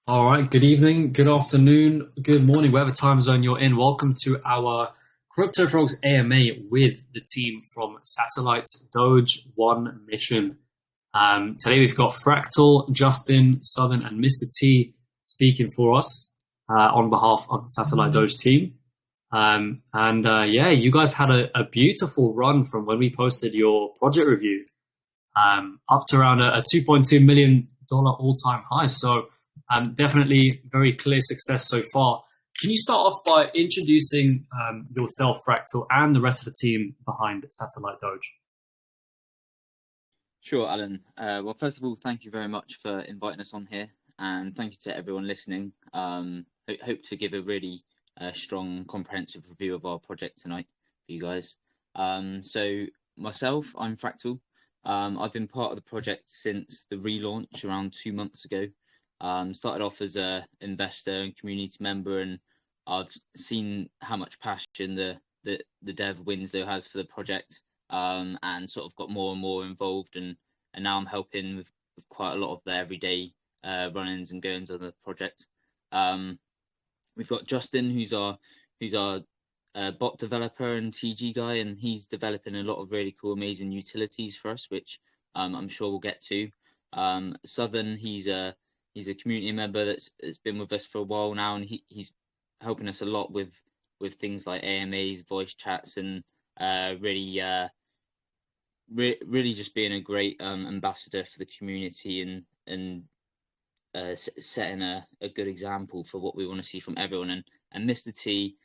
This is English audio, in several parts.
All right, good evening, good afternoon, good morning, whatever time zone you're in. Welcome to our CryptoFrogs AMA with the team from Satellite Doge One Mission. Today we've got Fractal, Justin, Southern, and Mr. T speaking for us on behalf of the Satellite Doge team. Yeah, you guys had a beautiful run from when we posted your project review, up to around a $2.2 million all-time high. So definitely very clear success so far. Can you start off by introducing yourself, Fractal, and the rest of the team behind Satellite Doge? Sure, Alan. Well, first of all, thank you very much for inviting us on here, and thank you to everyone listening. Hope to give a really strong, comprehensive review of our project tonight for you guys. So myself, I'm Fractal. I've been part of the project since the relaunch around 2 months ago. Started off as an investor and community member, and I've seen how much passion the dev Winslow has for the project. And sort of got more and more involved, and now I'm helping with quite a lot of the everyday run-ins and goings on the project. We've got Justin, who's our bot developer and TG guy, and he's developing a lot of really cool, amazing utilities for us, which I'm sure we'll get to. Southern, he's a community member that's been with us for a while now, and he's helping us a lot with things like AMAs, voice chats, and really just being a great ambassador for the community, and setting a good example for what we want to see from everyone. And Mr. T,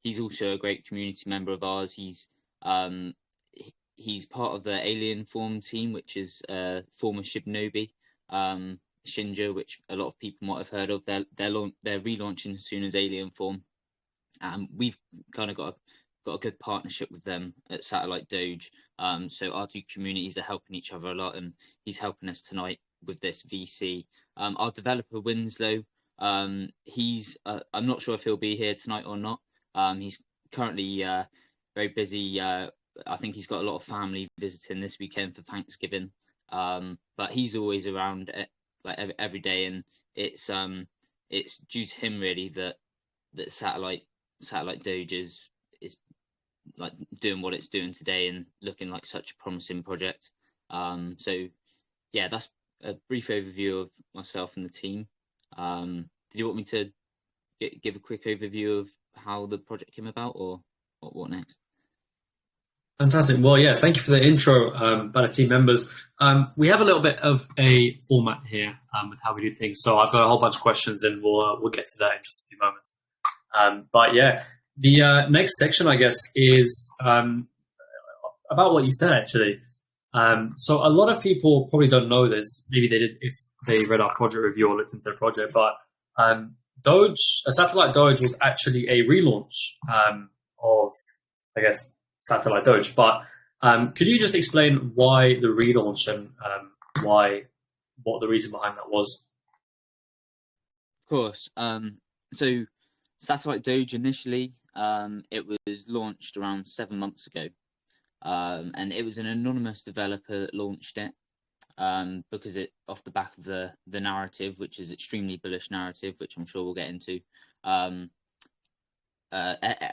he's also a great community member of ours. He's part of the Alien Form team, which is former Shibnobi Shinja, which a lot of people might have heard of. They're relaunching as soon as Alien Form. We've kind of got a good partnership with them at Satellite Doge. So our two communities are helping each other a lot, and he's helping us tonight with this VC. Our developer Winslow, he's I'm not sure if he'll be here tonight or not. He's currently very busy. I think he's got a lot of family visiting this weekend for Thanksgiving. But he's always around like every day, and it's due to him really that Satellite Doge is like doing what it's doing today and looking like such a promising project. So yeah, that's a brief overview of myself and the team. Did you want me to give a quick overview of how the project came about, or what next? Fantastic. Well, yeah, thank you for the intro by the team members. We have a little bit of a format here with how we do things. So I've got a whole bunch of questions, and we'll get to that in just a few moments. But yeah, the next section, I guess, is about what you said, actually. So a lot of people probably don't know this. Maybe they did if they read our project review or looked into the project. But Doge, a Satellite Doge, was actually a relaunch of, I guess, Satellite Doge. But could you just explain why the relaunch and what the reason behind that was? Of course. So Satellite Doge initially, it was launched around 7 months ago. And it was an anonymous developer that launched it, because it off the back of the narrative, which is extremely bullish narrative, which I'm sure we'll get into.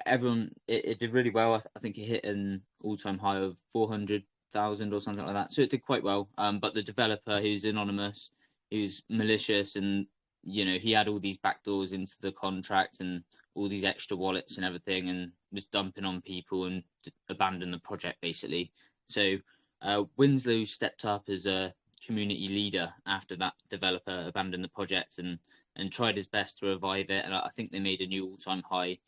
Everyone, it did really well. I think it hit an all-time high of 400,000 or something like that. So it did quite well. But the developer, who's anonymous, who's malicious, and he had all these backdoors into the contract and all these extra wallets and everything, and was dumping on people and abandoned the project basically. So Winslow stepped up as a community leader after that developer abandoned the project, and tried his best to revive it. And I think they made a new all-time high.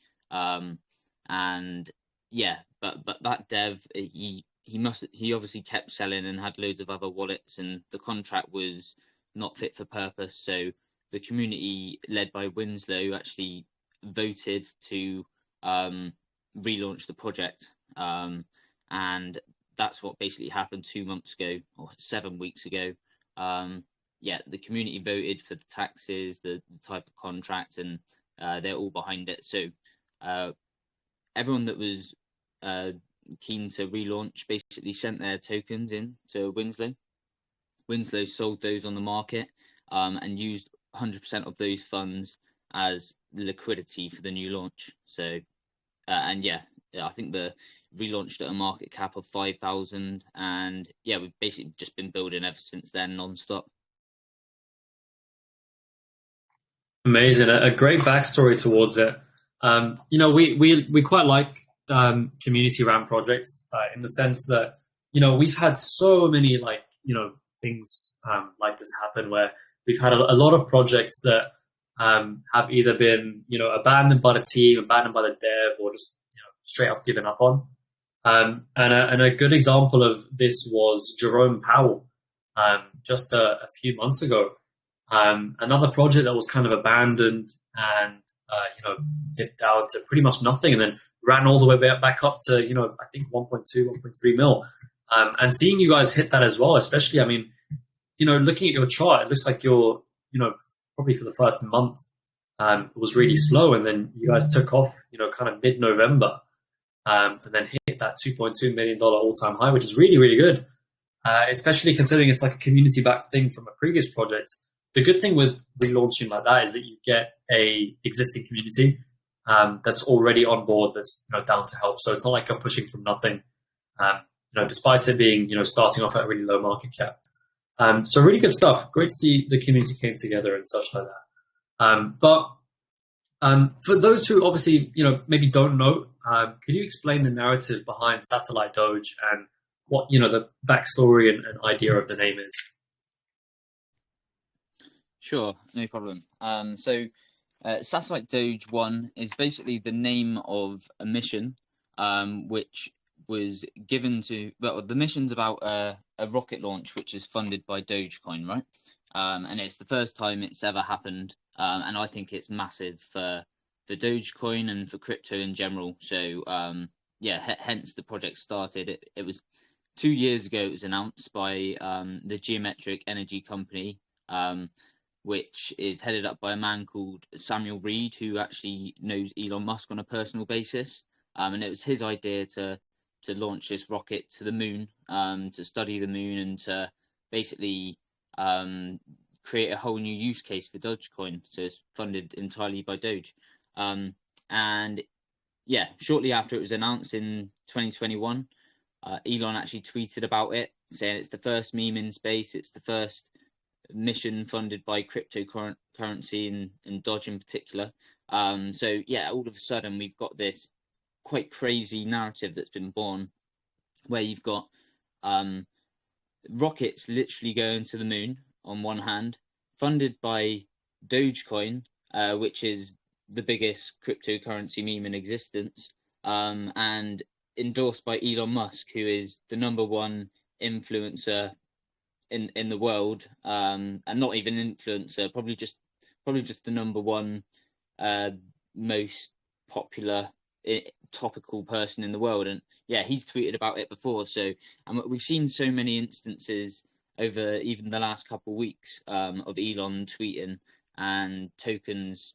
And yeah, but that dev, he obviously kept selling and had loads of other wallets, and the contract was not fit for purpose. So the community led by Winslow actually voted to relaunch the project, and that's what basically happened 2 months ago or 7 weeks ago. Yeah, the community voted for the taxes, the type of contract, and they're all behind it. So everyone that was keen to relaunch basically sent their tokens in to Winslow. Winslow sold those on the market, and used 100% of those funds as liquidity for the new launch. So, and yeah, I think the relaunched at a market cap of 5,000, and yeah, we've basically just been building ever since then, non-stop. Amazing, a great backstory towards it. We quite like community ran projects in the sense that we've had so many things like this happen where we've had a lot of projects that have either been abandoned by the team, abandoned by the dev, or just straight up given up on. And a good example of this was Jerome Powell just a few months ago. Another project that was kind of abandoned and dipped down to pretty much nothing, and then ran all the way back up to I think 1.2, 1.3 mil. And seeing you guys hit that as well, especially, I mean, looking at your chart, it looks like you're probably for the first month it was really slow, and then you guys took off kind of mid-November, and then hit that $2.2 million all-time high, which is really, really good, especially considering it's like a community-backed thing from a previous project. The good thing with relaunching like that is that you get a existing community that's already on board, that's down to help. So it's not like I'm pushing from nothing, despite it being starting off at a really low market cap. So really good stuff. Great to see the community came together and such like that. But for those who obviously maybe don't know, could you explain the narrative behind Satellite Doge and what the backstory and idea of the name is? Sure, no problem. So Satellite Doge 1 is basically the name of a mission which was given to, well, the mission's about a rocket launch which is funded by Dogecoin, right? And it's the first time it's ever happened, and I think it's massive for Dogecoin and for crypto in general. So yeah, hence the project started. It was 2 years ago. It was announced by the Geometric Energy company, which is headed up by a man called Samuel Reed, who actually knows Elon Musk on a personal basis. And it was his idea to launch this rocket to the moon, to study the moon, and to basically create a whole new use case for Dogecoin. So it's funded entirely by Doge. And yeah, shortly after it was announced in 2021, Elon actually tweeted about it, saying it's the first meme in space, it's the first mission funded by cryptocurrency and Doge in particular. So yeah, all of a sudden we've got this quite crazy narrative that's been born, where you've got rockets literally going to the moon on one hand, funded by Dogecoin, which is the biggest cryptocurrency meme in existence, and endorsed by Elon Musk, who is the #1 influencer in the world, and not even influencer, probably just the #1 most popular topical person in the world. And yeah, he's tweeted about it before. So we've seen so many instances over even the last couple of weeks of Elon tweeting and tokens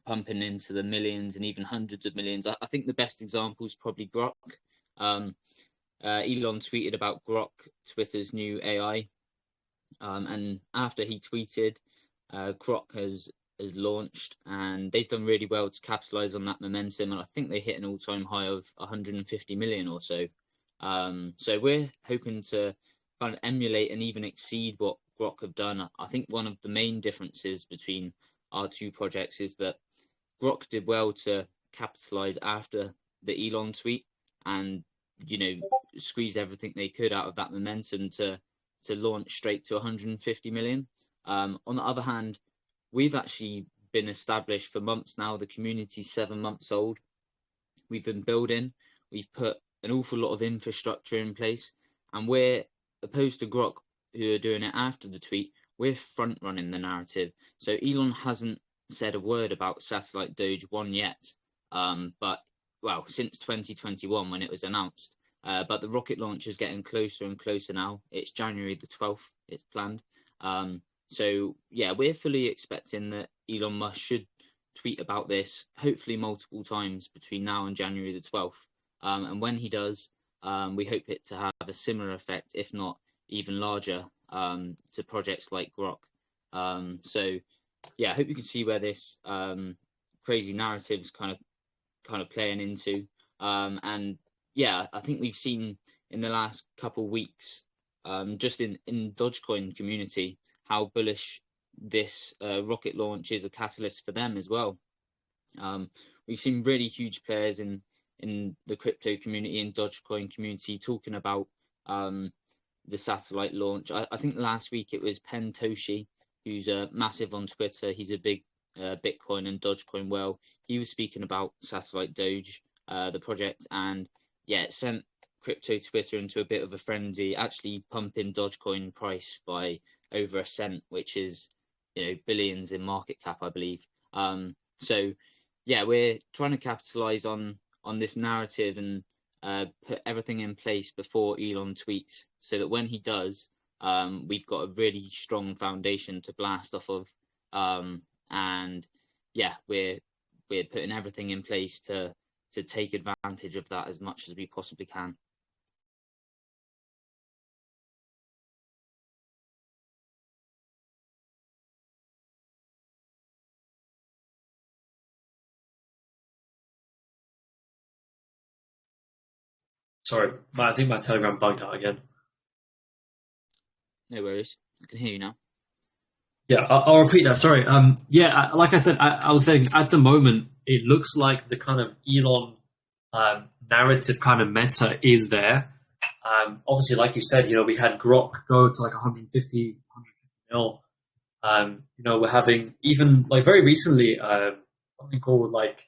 pumping into the millions and even hundreds of millions. I think the best example is probably Grok. Elon tweeted about Grok, Twitter's new AI. And after he tweeted, Grok has launched, and they've done really well to capitalize on that momentum. And I think they hit an all-time high of 150 million or so. So we're hoping to kind of emulate and even exceed what Grok have done. I think one of the main differences between our two projects is that Grok did well to capitalize after the Elon tweet and squeezed everything they could out of that momentum to launch straight to 150 million. On the other hand, we've actually been established for months now. The community's 7 months old. We've been building. We've put an awful lot of infrastructure in place, and we're opposed to Grok, who are doing it after the tweet. We're front running the narrative. So Elon hasn't said a word about Satellite Doge 1 yet, but well, since 2021 when it was announced. But the rocket launch is getting closer and closer now. It's January the 12th, it's planned. So yeah, we're fully expecting that Elon Musk should tweet about this, hopefully multiple times between now and January the 12th. And when he does, we hope it to have a similar effect, if not even larger, to projects like Grok. So yeah, I hope you can see where this crazy narrative's kind of playing into. And yeah, I think we've seen in the last couple of weeks, just in Dogecoin community, how bullish this rocket launch is a catalyst for them as well. We've seen really huge players in the crypto community and Dogecoin community talking about the satellite launch. I think last week it was Pentoshi, who's massive on Twitter. He's a big Bitcoin and Dogecoin whale. He was speaking about satellite Doge, the project, and yeah, it sent crypto Twitter into a bit of a frenzy, actually pumping Dogecoin price by over a cent, which is, you know, billions in market cap, I believe. So yeah, we're trying to capitalize on this narrative and put everything in place before Elon tweets, so that when he does, we've got a really strong foundation to blast off of. And yeah, we're putting everything in place to take advantage of that as much as we possibly can. Sorry, I think my Telegram bugged out again. No worries, I can hear you now. Yeah, I'll repeat that. Sorry. Yeah, like I said, I was saying at the moment it looks like the kind of Elon narrative kind of meta is there. Obviously, like you said, you know, we had Grok go to like 150 mil. You know, we're having even like very recently something called like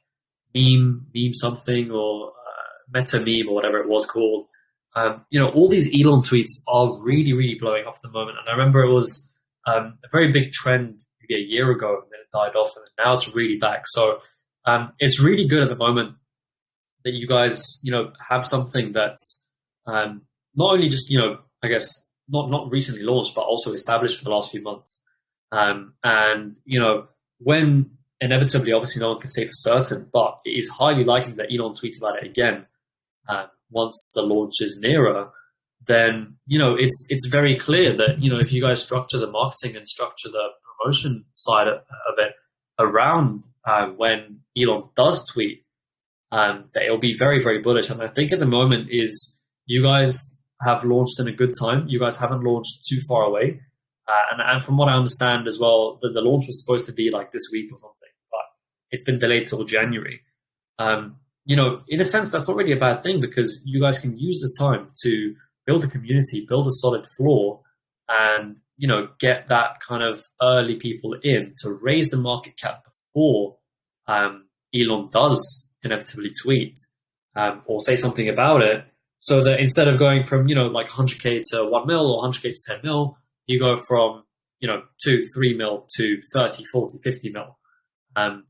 meme something or meta meme or whatever it was called. You know, all these Elon tweets are really blowing up at the moment. And I remember it was a very big trend maybe a year ago, and then it died off, and now it's really back. So it's really good at the moment that you guys, you know, have something that's not only just, you know, I guess not recently launched, but also established for the last few months. And you know, when inevitably, obviously, no one can say for certain, but it is highly likely that Elon tweets about it again once the launch is nearer. Then you know it's very clear that, you know, if you guys structure the marketing and structure the promotion side of it around when Elon does tweet, that it'll be very bullish. And I think at the moment is you guys have launched in a good time. You guys haven't launched too far away. And from what I understand as well, the launch was supposed to be like this week or something, but it's been delayed till January. You know, in a sense, that's not really a bad thing, because you guys can use this time to build a community, build a solid floor, and, you know, get that kind of early people in to raise the market cap before Elon does inevitably tweet or say something about it. So that instead of going from, you know, like 100K to 1 mil or 100K to 10 mil, you go from, you know, 2, 3 mil to 30, 40, 50 mil.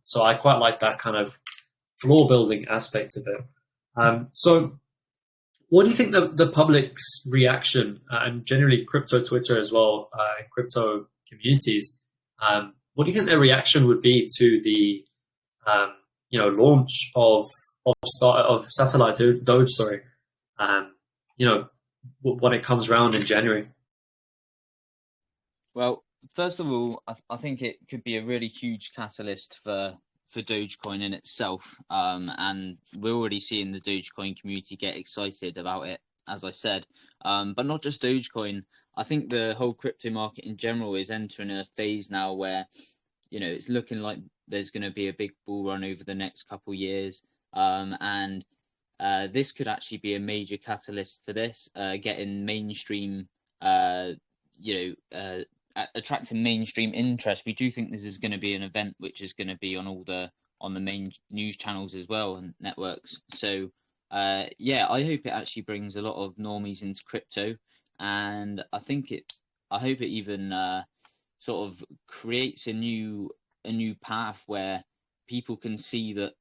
So I quite like that kind of floor building aspect of it. So what do you think the public's reaction and generally crypto Twitter as well, crypto communities, what do you think their reaction would be to the you know, launch of satellite Doge? Sorry, you know, when it comes around in January. Well, first of all, I think it could be a really huge catalyst for Dogecoin in itself, and we're already seeing the Dogecoin community get excited about it, as I said. But not just Dogecoin. I think the whole crypto market in general is entering a phase now where, you know, it's looking like there's going to be a big bull run over the next couple of years, and this could actually be a major catalyst for this, getting mainstream, attracting mainstream interest. We do think this is going to be an event which is going to be on the main news channels as well and networks. So yeah, I hope it actually brings a lot of normies into crypto, and I hope it even sort of creates a new path where people can see that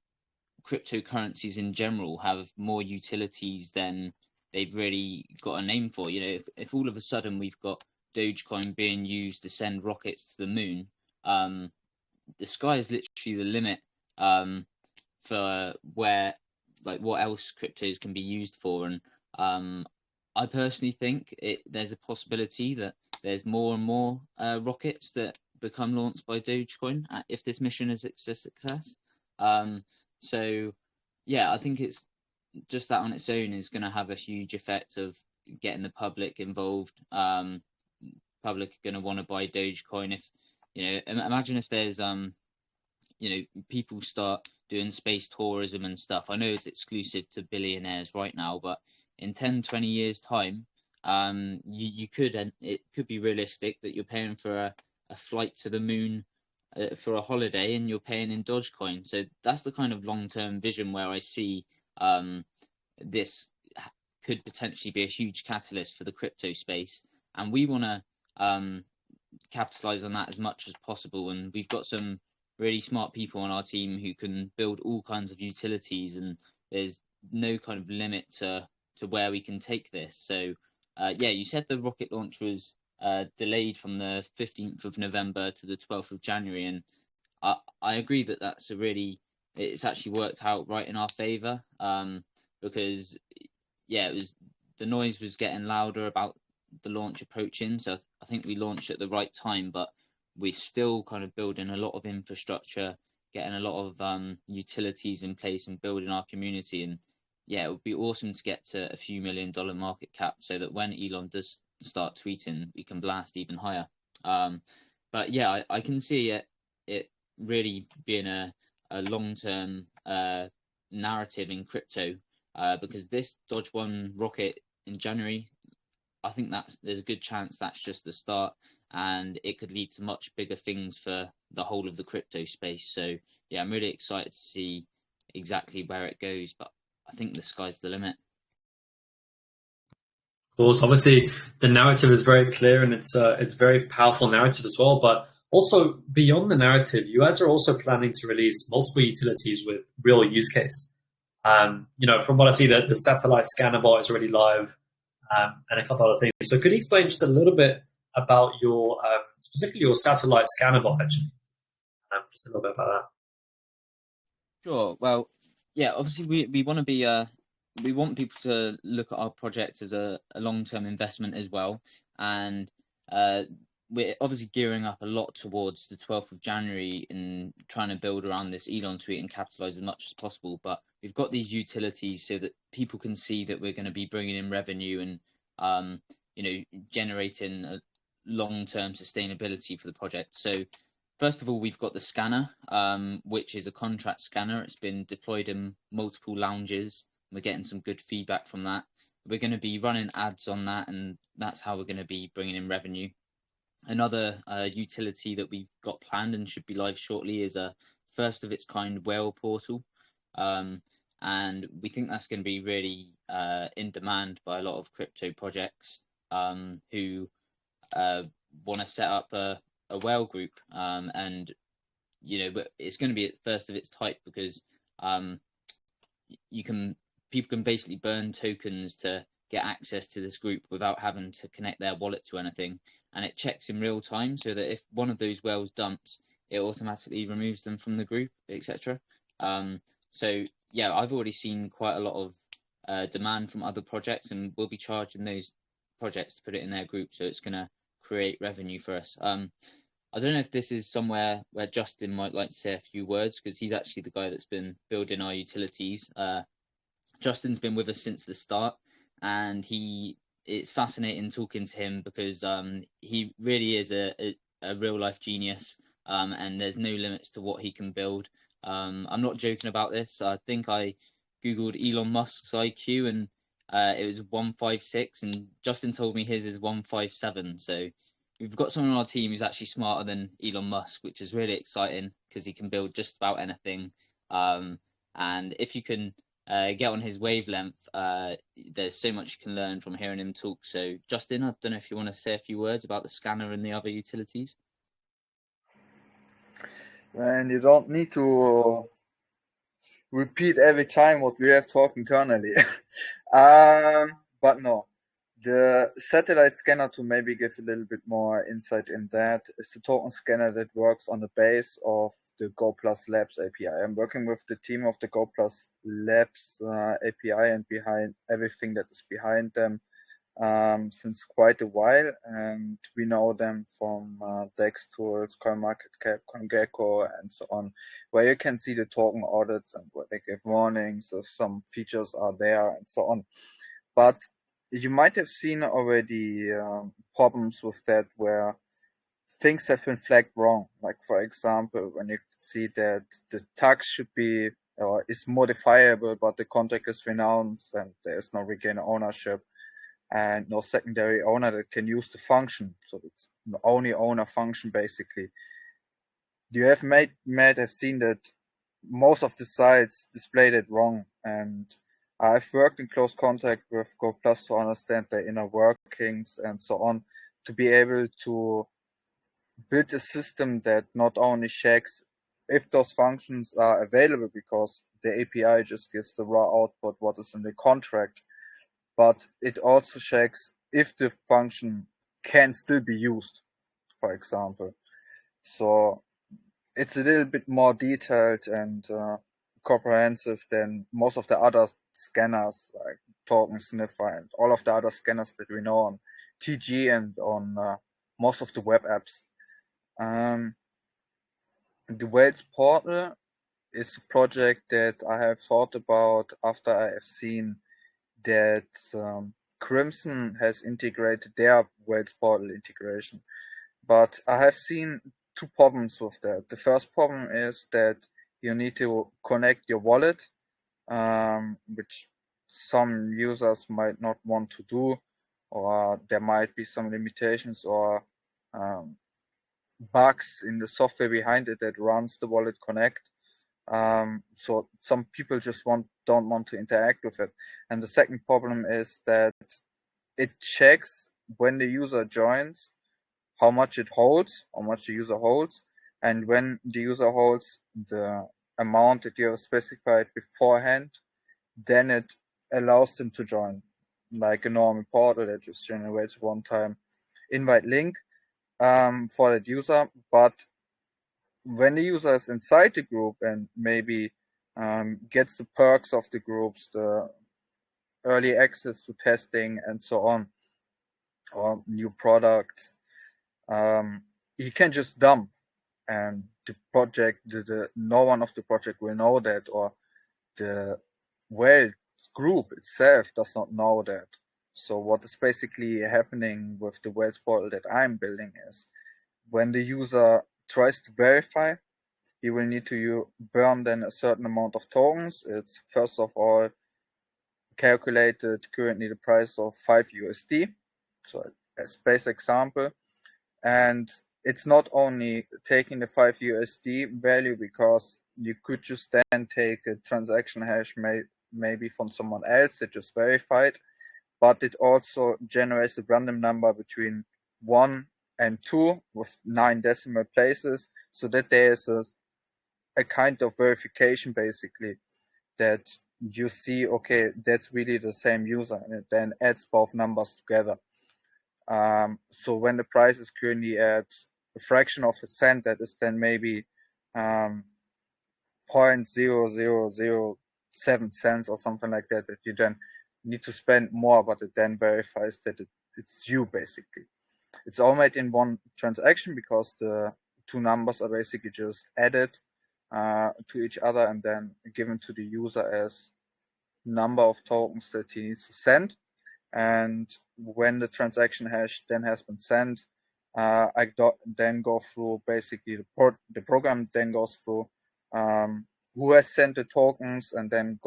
cryptocurrencies in general have more utilities than they've really got a name for. You know, if all of a sudden we've got Dogecoin being used to send rockets to the moon, the sky is literally the limit for where, like, what else cryptos can be used for. And I personally think there's a possibility that there's more and more rockets that become launched by Dogecoin if this mission is a success. So yeah, I think it's just that on its own is going to have a huge effect of getting the public involved. Public are going to want to buy Dogecoin. If imagine if there's people start doing space tourism and stuff. I know it's exclusive to billionaires right now, but in 10, 20 years time, you could, and it could be realistic that you're paying for a flight to the moon for a holiday, and you're paying in Dogecoin. So that's the kind of long-term vision where I see this could potentially be a huge catalyst for the crypto space, and we want to capitalize on that as much as possible. And we've got some really smart people on our team who can build all kinds of utilities, and there's no kind of limit to where we can take this. So yeah, you said the rocket launch was delayed from the 15th of November to the 12th of January, and I agree that it's actually worked out right in our favor, because yeah, the noise was getting louder about the launch approaching, so I think we launched at the right time, but we're still kind of building a lot of infrastructure, getting a lot of utilities in place and building our community. And yeah, it would be awesome to get to a few $1 million market cap so that when Elon does start tweeting, we can blast even higher. But yeah, I can see it really being a long-term narrative in crypto, because this Dodge 1 rocket in January, I think there's a good chance that's just the start, and it could lead to much bigger things for the whole of the crypto space. So yeah, I'm really excited to see exactly where it goes, but I think the sky's the limit. Of course, obviously the narrative is very clear, and it's very powerful narrative as well. But also beyond the narrative, you guys are also planning to release multiple utilities with real use case. From what I see, that the satellite scanner bot is already live, and a couple other things. So could you explain just a little bit about your specifically your satellite scanner bot, actually? Just a little bit about that. Sure. Well, yeah, obviously we want to be we want people to look at our project as a long-term investment as well, and we're obviously gearing up a lot towards the 12th of January and trying to build around this Elon tweet and capitalize as much as possible. But we've got these utilities so that people can see that we're going to be bringing in revenue and generating a long-term sustainability for the project. So first of all, we've got the scanner, which is a contract scanner. It's been deployed in multiple lounges. We're getting some good feedback from that. We're going to be running ads on that, and that's how we're going to be bringing in revenue. Another utility that we've got planned and should be live shortly is a first of its kind whale portal. And we think that's going to be really in demand by a lot of crypto projects who want to set up a whale group, and but it's going to be first of its type because people can basically burn tokens to get access to this group without having to connect their wallet to anything, and it checks in real time so that if one of those whales dumps, it automatically removes them from the group, etc. So yeah, I've already seen quite a lot of demand from other projects, and we'll be charging those projects to put it in their group, so it's going to create revenue for us. I don't know if this is somewhere where Justin might like to say a few words, because he's actually the guy that's been building our utilities. Justin's been with us since the start, and it's fascinating talking to him because he really is a real life genius, and there's no limits to what he can build. I'm not joking about this. I think I googled Elon Musk's IQ, and it was 156, and Justin told me his is 157. So we've got someone on our team who's actually smarter than Elon Musk, which is really exciting because he can build just about anything. And if you can get on his wavelength, there's so much you can learn from hearing him talk. So Justin, I don't know if you want to say a few words about the scanner and the other utilities. And you don't need to repeat every time what we have talked internally. But no, the satellite scanner, to maybe give a little bit more insight in that, is the token scanner that works on the base of the Go Plus Labs API. I'm working with the team of the Go Plus Labs API, and behind everything that is behind them, since quite a while, and we know them from DEX tools, CoinMarketCap, CoinGecko, and so on, where you can see the token audits and where they give warnings if some features are there and so on. But you might have seen already problems with that where things have been flagged wrong. Like, for example, when you see that the tax should be or is modifiable, but the contract is renounced and there is no regain ownership and no secondary owner that can use the function. So it's an only owner function basically. You might have seen that most of the sites displayed it wrong, and I've worked in close contact with Go Plus to understand the inner workings and so on, to be able to build a system that not only checks if those functions are available, because the API just gives the raw output what is in the contract, but it also checks if the function can still be used, for example. So it's a little bit more detailed and comprehensive than most of the other scanners like Token Sniffer and all of the other scanners that we know on TG and on most of the web apps. The Whales portal is a project that I have thought about after I have seen that Crimson has integrated their Whales portal integration. But I have seen two problems with that. The first problem is that you need to connect your wallet, which some users might not want to do, or there might be some limitations or bugs in the software behind it that runs the wallet connect. So some people just don't want to interact with it. And the second problem is that it checks when the user joins how much it holds, how much the user holds, and when the user holds the amount that you have specified beforehand, then it allows them to join, like a normal portal that just generates one-time invite link for that user. But when the user is inside the group and maybe gets the perks of the groups, the early access to testing and so on, or new products, he can just dump, and the project, no one of the project will know that, or the Whale group itself does not know that. So what is basically happening with the Whales portal that I'm building is when the user tries to verify, he will need to burn then a certain amount of tokens. It's first of all calculated currently the price of 5 USD. So as base example, and it's not only taking the 5 USD value, because you could just then take a transaction hash maybe from someone else that just verified, but it also generates a random number between 1 and 2 with 9 decimal places, so that there is a kind of verification basically that you see, okay, that's really the same user, and it then adds both numbers together. So when the price is currently at a fraction of a cent, that is then maybe 0.0007 cents or something like that, that you then need to spend more, but it then verifies that it's you basically. It's all made in one transaction because the two numbers are basically just added to each other and then given to the user as number of tokens that he needs to send. And when the transaction hash then has been sent, I then go through basically the program then goes through who has sent the tokens, and then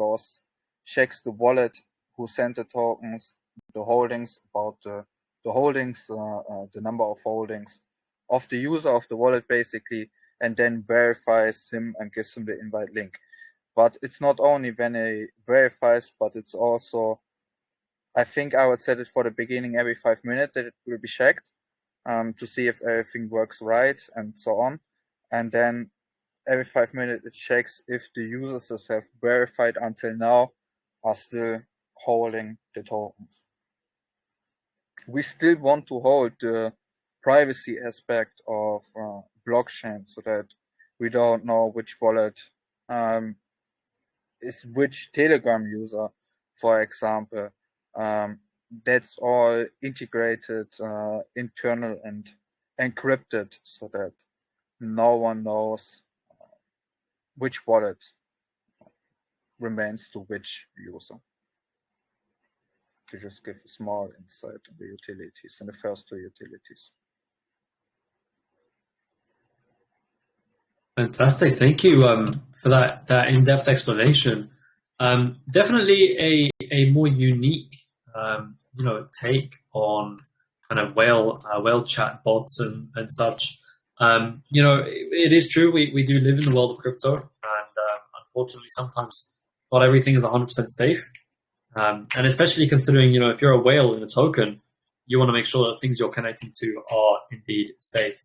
checks the wallet who sent the tokens, the holdings, about the holdings, the number of holdings of the user of the wallet basically, and then verifies him and gives him the invite link. But it's not only when it verifies, but it's also, I think I would set it for the beginning every 5 minutes that it will be checked to see if everything works right and so on. And then every 5 minutes it checks if the users that have verified until now are still holding the tokens. We still want to hold the privacy aspect of blockchain, so that we don't know which wallet is which Telegram user, for example. that's all integrated, internal and encrypted, so that no one knows which wallet remains to which user. To just give a small insight on the utilities, and the first two utilities. Fantastic. Thank you for that in-depth explanation. Definitely a more unique take on kind of whale chat bots and such. It is true we do live in the world of crypto, and unfortunately sometimes not everything is 100% safe. And especially considering, if you're a whale in a token, you want to make sure that things you're connecting to are indeed safe.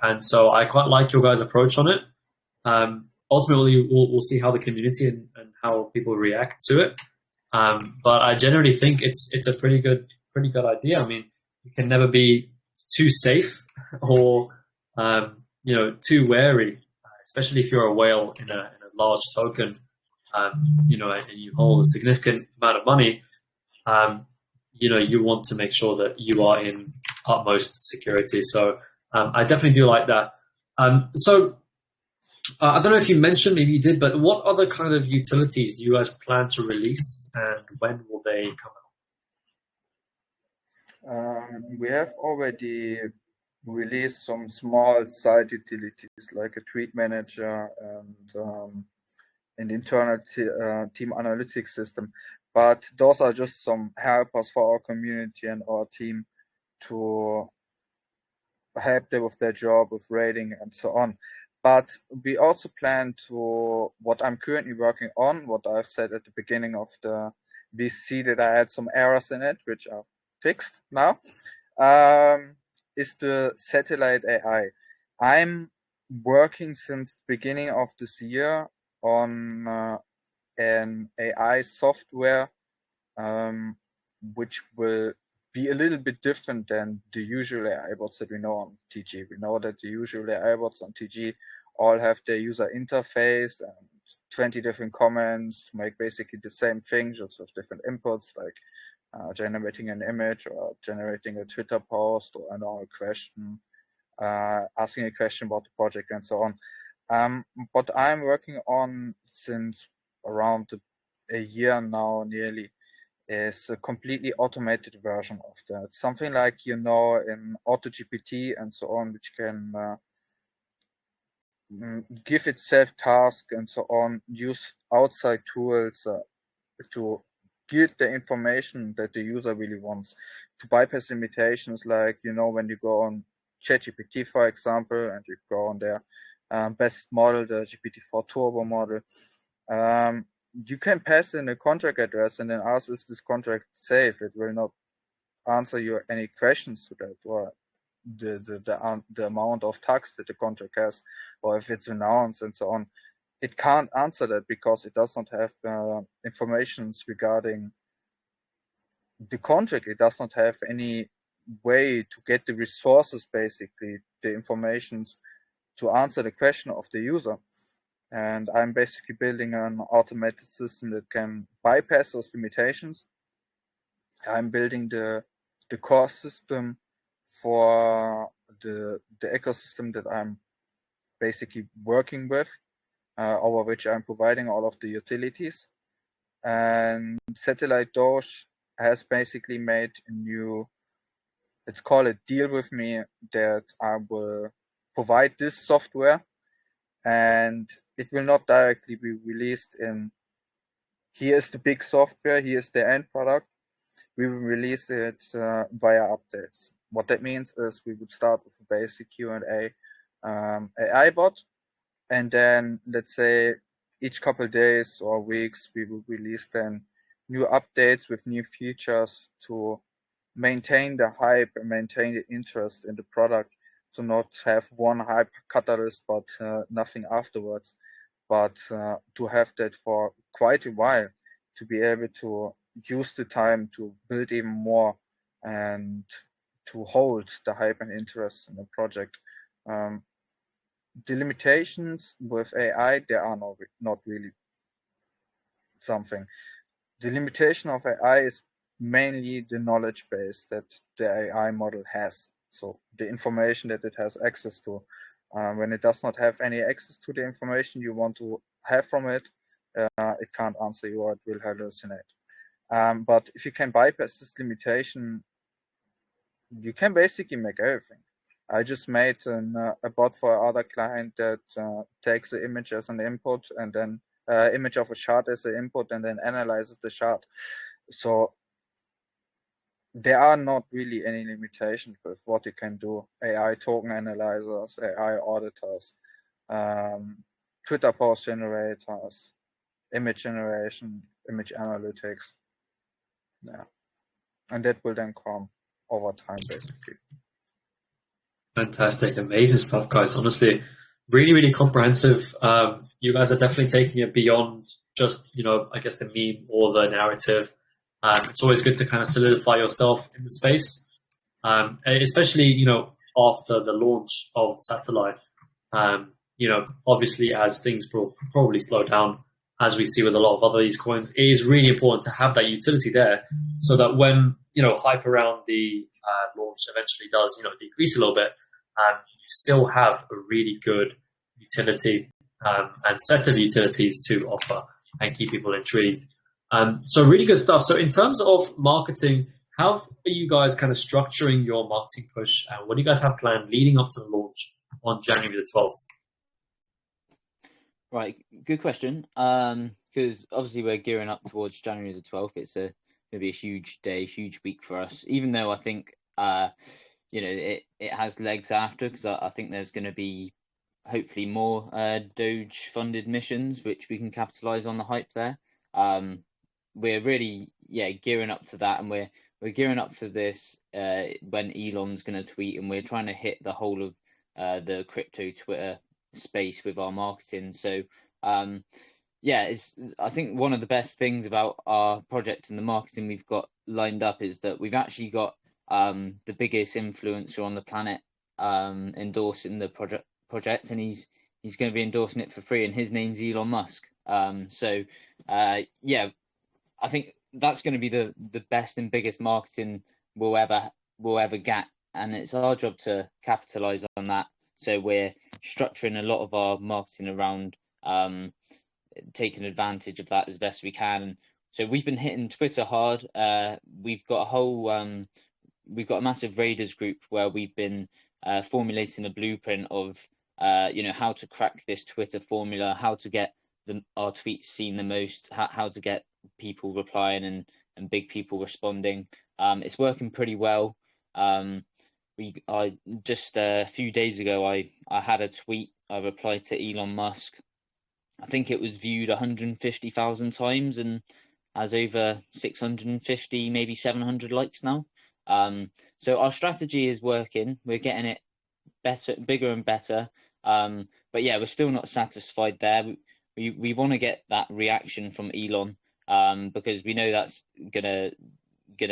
And so I quite like your guys' approach on it. Ultimately, we'll see how the community and how people react to it. But I generally think it's a pretty good idea. I mean, you can never be too safe or too wary, especially if you're a whale in a large token. And you hold a significant amount of money. You want to make sure that you are in utmost security. So I definitely do like that. So I don't know if you mentioned, maybe you did, but what other kind of utilities do you guys plan to release, and when will they come out? We have already released some small side utilities like a tweet manager and an internal team analytics system. But those are just some helpers for our community and our team to help them with their job, with rating and so on. But we also plan to, what I'm currently working on, what I've said at the beginning of the VC, that I had some errors in it, which are fixed now, is the satellite AI. I'm working since the beginning of this year on an AI software which will be a little bit different than the usual AI bots that we know on TG. We know that the usual AI bots on TG all have their user interface and 20 different comments to make basically the same thing, just with different inputs, like generating an image or generating a Twitter post or a question, asking a question about the project and so on. What I'm working on since around a year now, nearly, is a completely automated version of that. Something like, in AutoGPT and so on, which can give itself tasks and so on, use outside tools to give the information that the user really wants, to bypass limitations like, when you go on ChatGPT, for example, and you go on their best model, the GPT-4 Turbo model, you can pass in a contract address and then ask, is this contract safe? It will not answer you any questions to that, or the amount of tax that the contract has, or if it's announced and so on. It can't answer that because it does not have information regarding the contract. It does not have any way to get the resources, basically, the informations to answer the question of the user. And I'm basically building an automated system that can bypass those limitations. I'm building the core system for the ecosystem that I'm basically working with, over which I'm providing all of the utilities. And Satellite Doge has basically made a new, let's call it, deal with me, that I will provide this software, and it will not directly be released in, here's the big software, here's the end product. We will release it via updates. What that means is we would start with a basic Q&A AI bot, and then, let's say, each couple of days or weeks, we will release then new updates with new features to maintain the hype and maintain the interest in the product, to not have one hype catalyst but nothing afterwards, but to have that for quite a while, to be able to use the time to build even more and to hold the hype and interest in the project. The limitations with AI, there are not really something. The limitation of AI is mainly the knowledge base that the AI model has. So the information that it has access to. When it does not have any access to the information you want to have from it, it can't answer you or it will hallucinate. But if you can bypass this limitation, you can basically make everything. I just made a bot for other client that takes the image as an input and then image of a chart as an input and then analyzes the chart. So there are not really any limitations with what you can do. AI token analyzers, AI auditors, Twitter post generators, image generation, image analytics. Yeah. And that will then come over time, basically. Fantastic, amazing stuff, guys. Honestly, really, really comprehensive. You guys are definitely taking it beyond just, I guess the meme or the narrative. It's always good to kind of solidify yourself in the space, especially, after the launch of Satellite. Obviously, as things will probably slow down, as we see with a lot of other these coins, it is really important to have that utility there, so that when hype around the launch eventually does decrease a little bit, you still have a really good utility and set of utilities to offer and keep people intrigued. So really good stuff. So in terms of marketing, how are you guys kind of structuring your marketing push, and what do you guys have planned leading up to the launch on January the 12th? Right, good question. Because obviously we're gearing up towards January the 12th. It's going to be a huge day, huge week for us. Even though I think it has legs after, because I think there's going to be hopefully more Doge funded missions, which we can capitalize on the hype there. We're really gearing up to that, and we're gearing up for this when Elon's going to tweet, and we're trying to hit the whole of the crypto Twitter space with our marketing. So I think one of the best things about our project and the marketing we've got lined up is that we've actually got the biggest influencer on the planet endorsing the project, and he's going to be endorsing it for free, and his name's Elon Musk. I think that's going to be the best and biggest marketing we'll ever get, and it's our job to capitalize on that. So we're structuring a lot of our marketing around taking advantage of that as best we can. So we've been hitting Twitter hard. We've got a massive Raiders group where we've been formulating a blueprint of how to crack this Twitter formula, how to get our tweets seen the most, how to get people replying and big people responding. It's working pretty well. I just a few days ago I had a tweet. I replied to Elon Musk. I think it was viewed 150,000 times and has over 650, maybe 700 likes now. So our strategy is working. We're getting it better, bigger and better. But yeah, we're still not satisfied there. We want to get that reaction from Elon, because we know that's gonna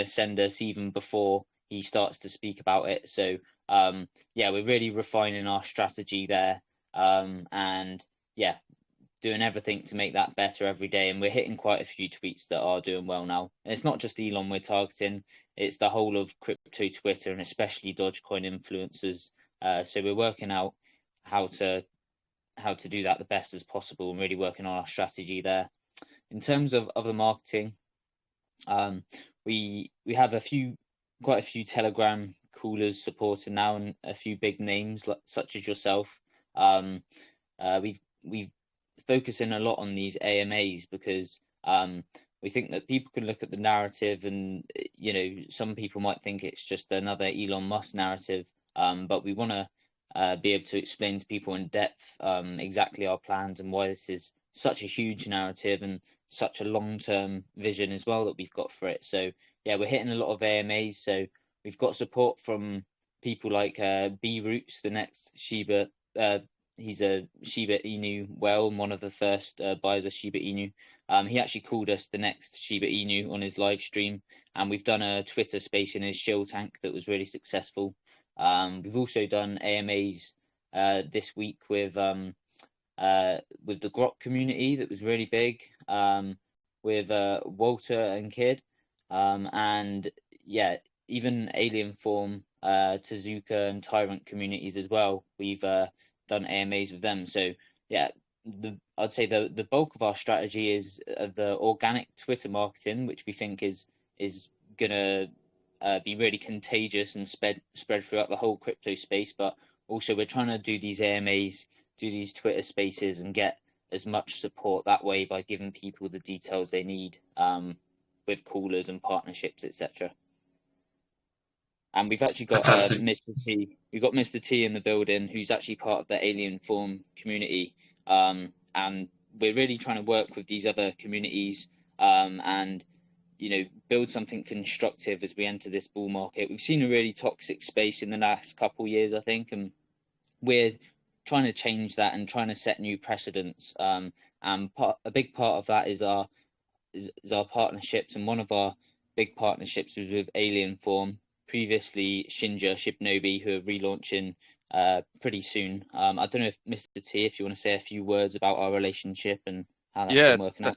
send us even before he starts to speak about it. So we're really refining our strategy there, and doing everything to make that better every day. And we're hitting quite a few tweets that are doing well now. And it's not just Elon we're targeting; it's the whole of crypto Twitter, and especially Dogecoin influencers. So we're working out how to do that the best as possible, and really working on our strategy there. In terms of other marketing, we have quite a few Telegram coolers supporting now, and a few big names such as yourself. We've focusing a lot on these AMAs because we think that people can look at the narrative, and some people might think it's just another Elon Musk narrative, but we want to be able to explain to people in depth exactly our plans and why this is such a huge narrative and such a long-term vision as well that we've got for it. So we're hitting a lot of AMAs. So we've got support from people like B Roots, the next Shiba. He's a Shiba Inu whale, and one of the first buyers of Shiba Inu. He actually called us the next Shiba Inu on his live stream, and we've done a Twitter space in his shill tank that was really successful. We've also done AMAs this week with the Grok community that was really big, with Walter and Kid. And yeah, even Alien Form, Tezuka and Tyrant communities as well. We've done AMAs with them. So yeah, I'd say the bulk of our strategy is the organic Twitter marketing, which we think is gonna be really contagious and spread throughout the whole crypto space. But also we're trying to do these AMAs, do these Twitter spaces, and get as much support that way by giving people the details they need with callers and partnerships, etc. And we've actually got Fantastic. Mr. T. We've got Mr. T in the building, who's actually part of the Alien Form community, and we're really trying to work with these other communities, and build something constructive as we enter this bull market. We've seen a really toxic space in the last couple of years, I think, and we're trying to change that and trying to set new precedents. And a big part of that is our partnerships, and one of our big partnerships was with Alien Form, previously Shinja Shibnobi, who are relaunching pretty soon. I don't know if Mr. T, if you want to say a few words about our relationship and how that's been working out.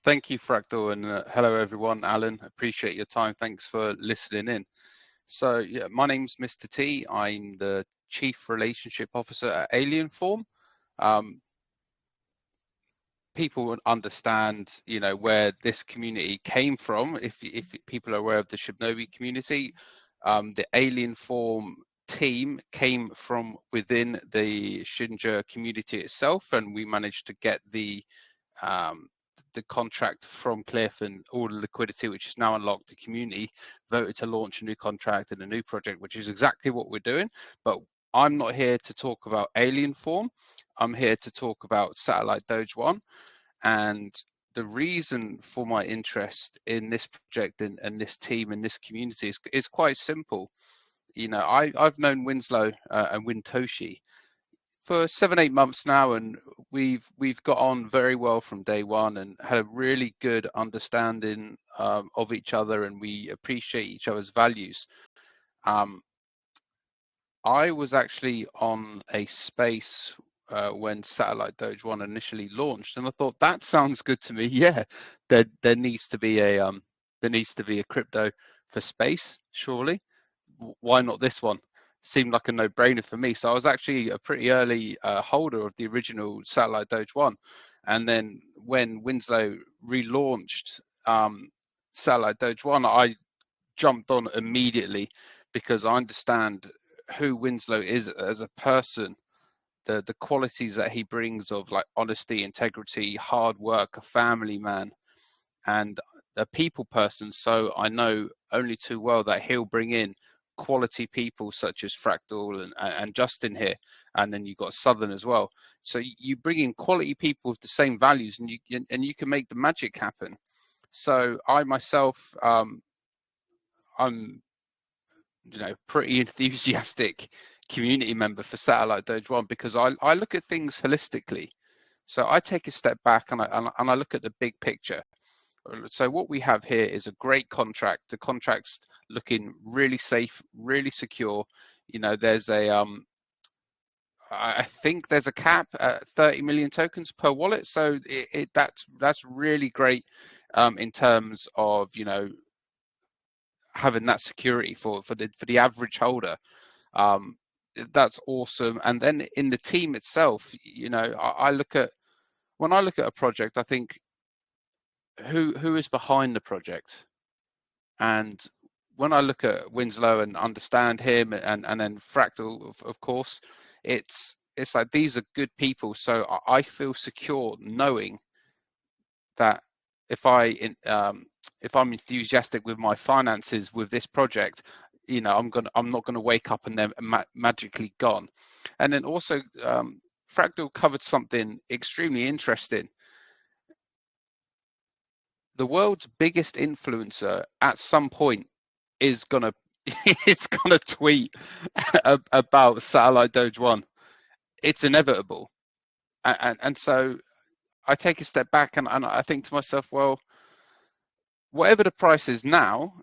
Thank you, Fractal, and hello everyone. Alan, appreciate your time. Thanks for listening in. So yeah, my name's Mr. T. I'm the Chief Relationship Officer at Alien Form. People understand, where this community came from. If people are aware of the Shibnobi community, the Alien Form team came from within the Shinja community itself, and we managed to get the contract from Cliff and all the liquidity, which is now unlocked. The community voted to launch a new contract and a new project, which is exactly what we're doing. But I'm not here to talk about Alien Form. I'm here to talk about Satellite Doge 1. And the reason for my interest in this project and this team and this community is quite simple. I've known Winslow and Wintoshi for 7-8 months now, and we've got on very well from day one and had a really good understanding of each other, and we appreciate each other's values. I was actually on a space when Satellite Doge 1 initially launched, and I thought that sounds good to me. Yeah, there needs to be a crypto for space, surely. Why not this one? Seemed like a no-brainer for me. So I was actually a pretty early holder of the original Satellite Doge 1. And then when Winslow relaunched Satellite Doge 1, I jumped on immediately because I understand who Winslow is as a person, the qualities that he brings of like honesty, integrity, hard work, a family man, and a people person. So I know only too well that he'll bring in quality people such as Fractal and Justin here, and then you've got Southern as well. So you bring in quality people with the same values, and you can make the magic happen. So I myself, I'm pretty enthusiastic community member for Satellite Doge 1 because I look at things holistically. So I take a step back and I look at the big picture. So what we have here is a great contract. The contract's looking really safe, really secure. There's I think there's a cap at 30 million tokens per wallet. So that's really great in terms of having that security for the average holder. That's awesome. And then in the team itself, I look at a project, I think who is behind the project. And when I look at Winslow and understand him and then Fractal, of course, it's like these are good people. So I feel secure knowing that if I'm enthusiastic with my finances with this project, I'm not gonna wake up and they're magically gone. And then also, Fractal covered something extremely interesting. The world's biggest influencer at some point is gonna tweet about Satellite Doge 1. It's inevitable, and so I take a step back and I think to myself, well, whatever the price is now,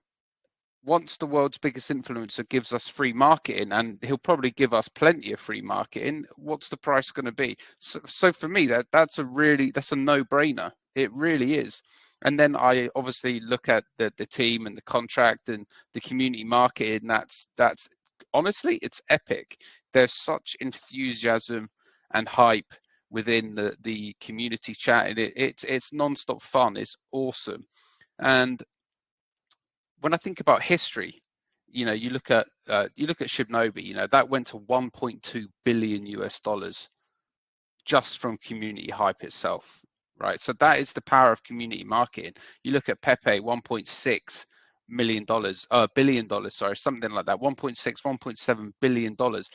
once the world's biggest influencer gives us free marketing, and he'll probably give us plenty of free marketing, what's the price going to be? So for me, that's a no-brainer. It really is. And then I obviously look at the team and the contract and the community market, and that's honestly, it's epic. There's such enthusiasm and hype within the community chat, and it's non-stop fun. It's awesome. And when I think about history, you look at Shibnobi, that went to 1.2 billion US dollars just from community hype itself, right? So that is the power of community marketing. You look at Pepe, 1.6 billion dollars, sorry, something like that, 1.6, 1.7 billion dollars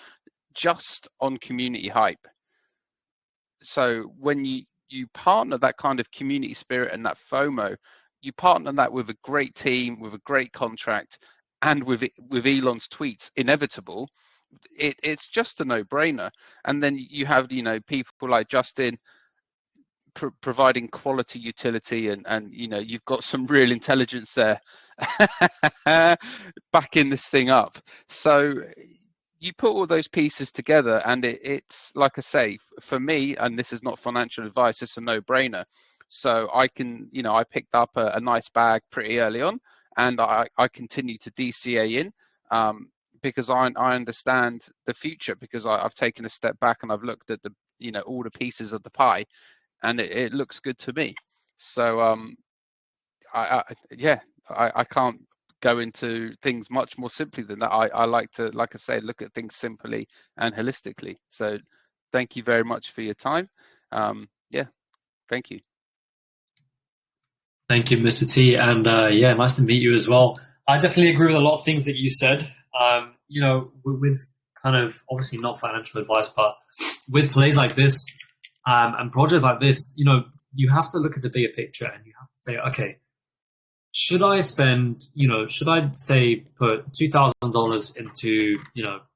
just on community hype. So when you partner that kind of community spirit and that FOMO, you partner that with a great team, with a great contract, and with Elon's tweets inevitable, it's just a no-brainer. And then you have people like Justin providing quality utility, and you've got some real intelligence there backing this thing up. So you put all those pieces together, and it's like I say, for me, and this is not financial advice, it's a no-brainer. So I picked up a nice bag pretty early on, and I continue to DCA in because I understand the future, because I've taken a step back and I've looked at all the pieces of the pie, and it looks good to me. So I can't go into things much more simply than that. I like to, like I say, look at things simply and holistically. So thank you very much for your time. Thank you. Thank you, Mr. T. And nice to meet you as well. I definitely agree with a lot of things that you said. With kind of obviously not financial advice, but with plays like this and projects like this, you have to look at the bigger picture, and you have to say, okay, should I spend, should I say put $2,000 into,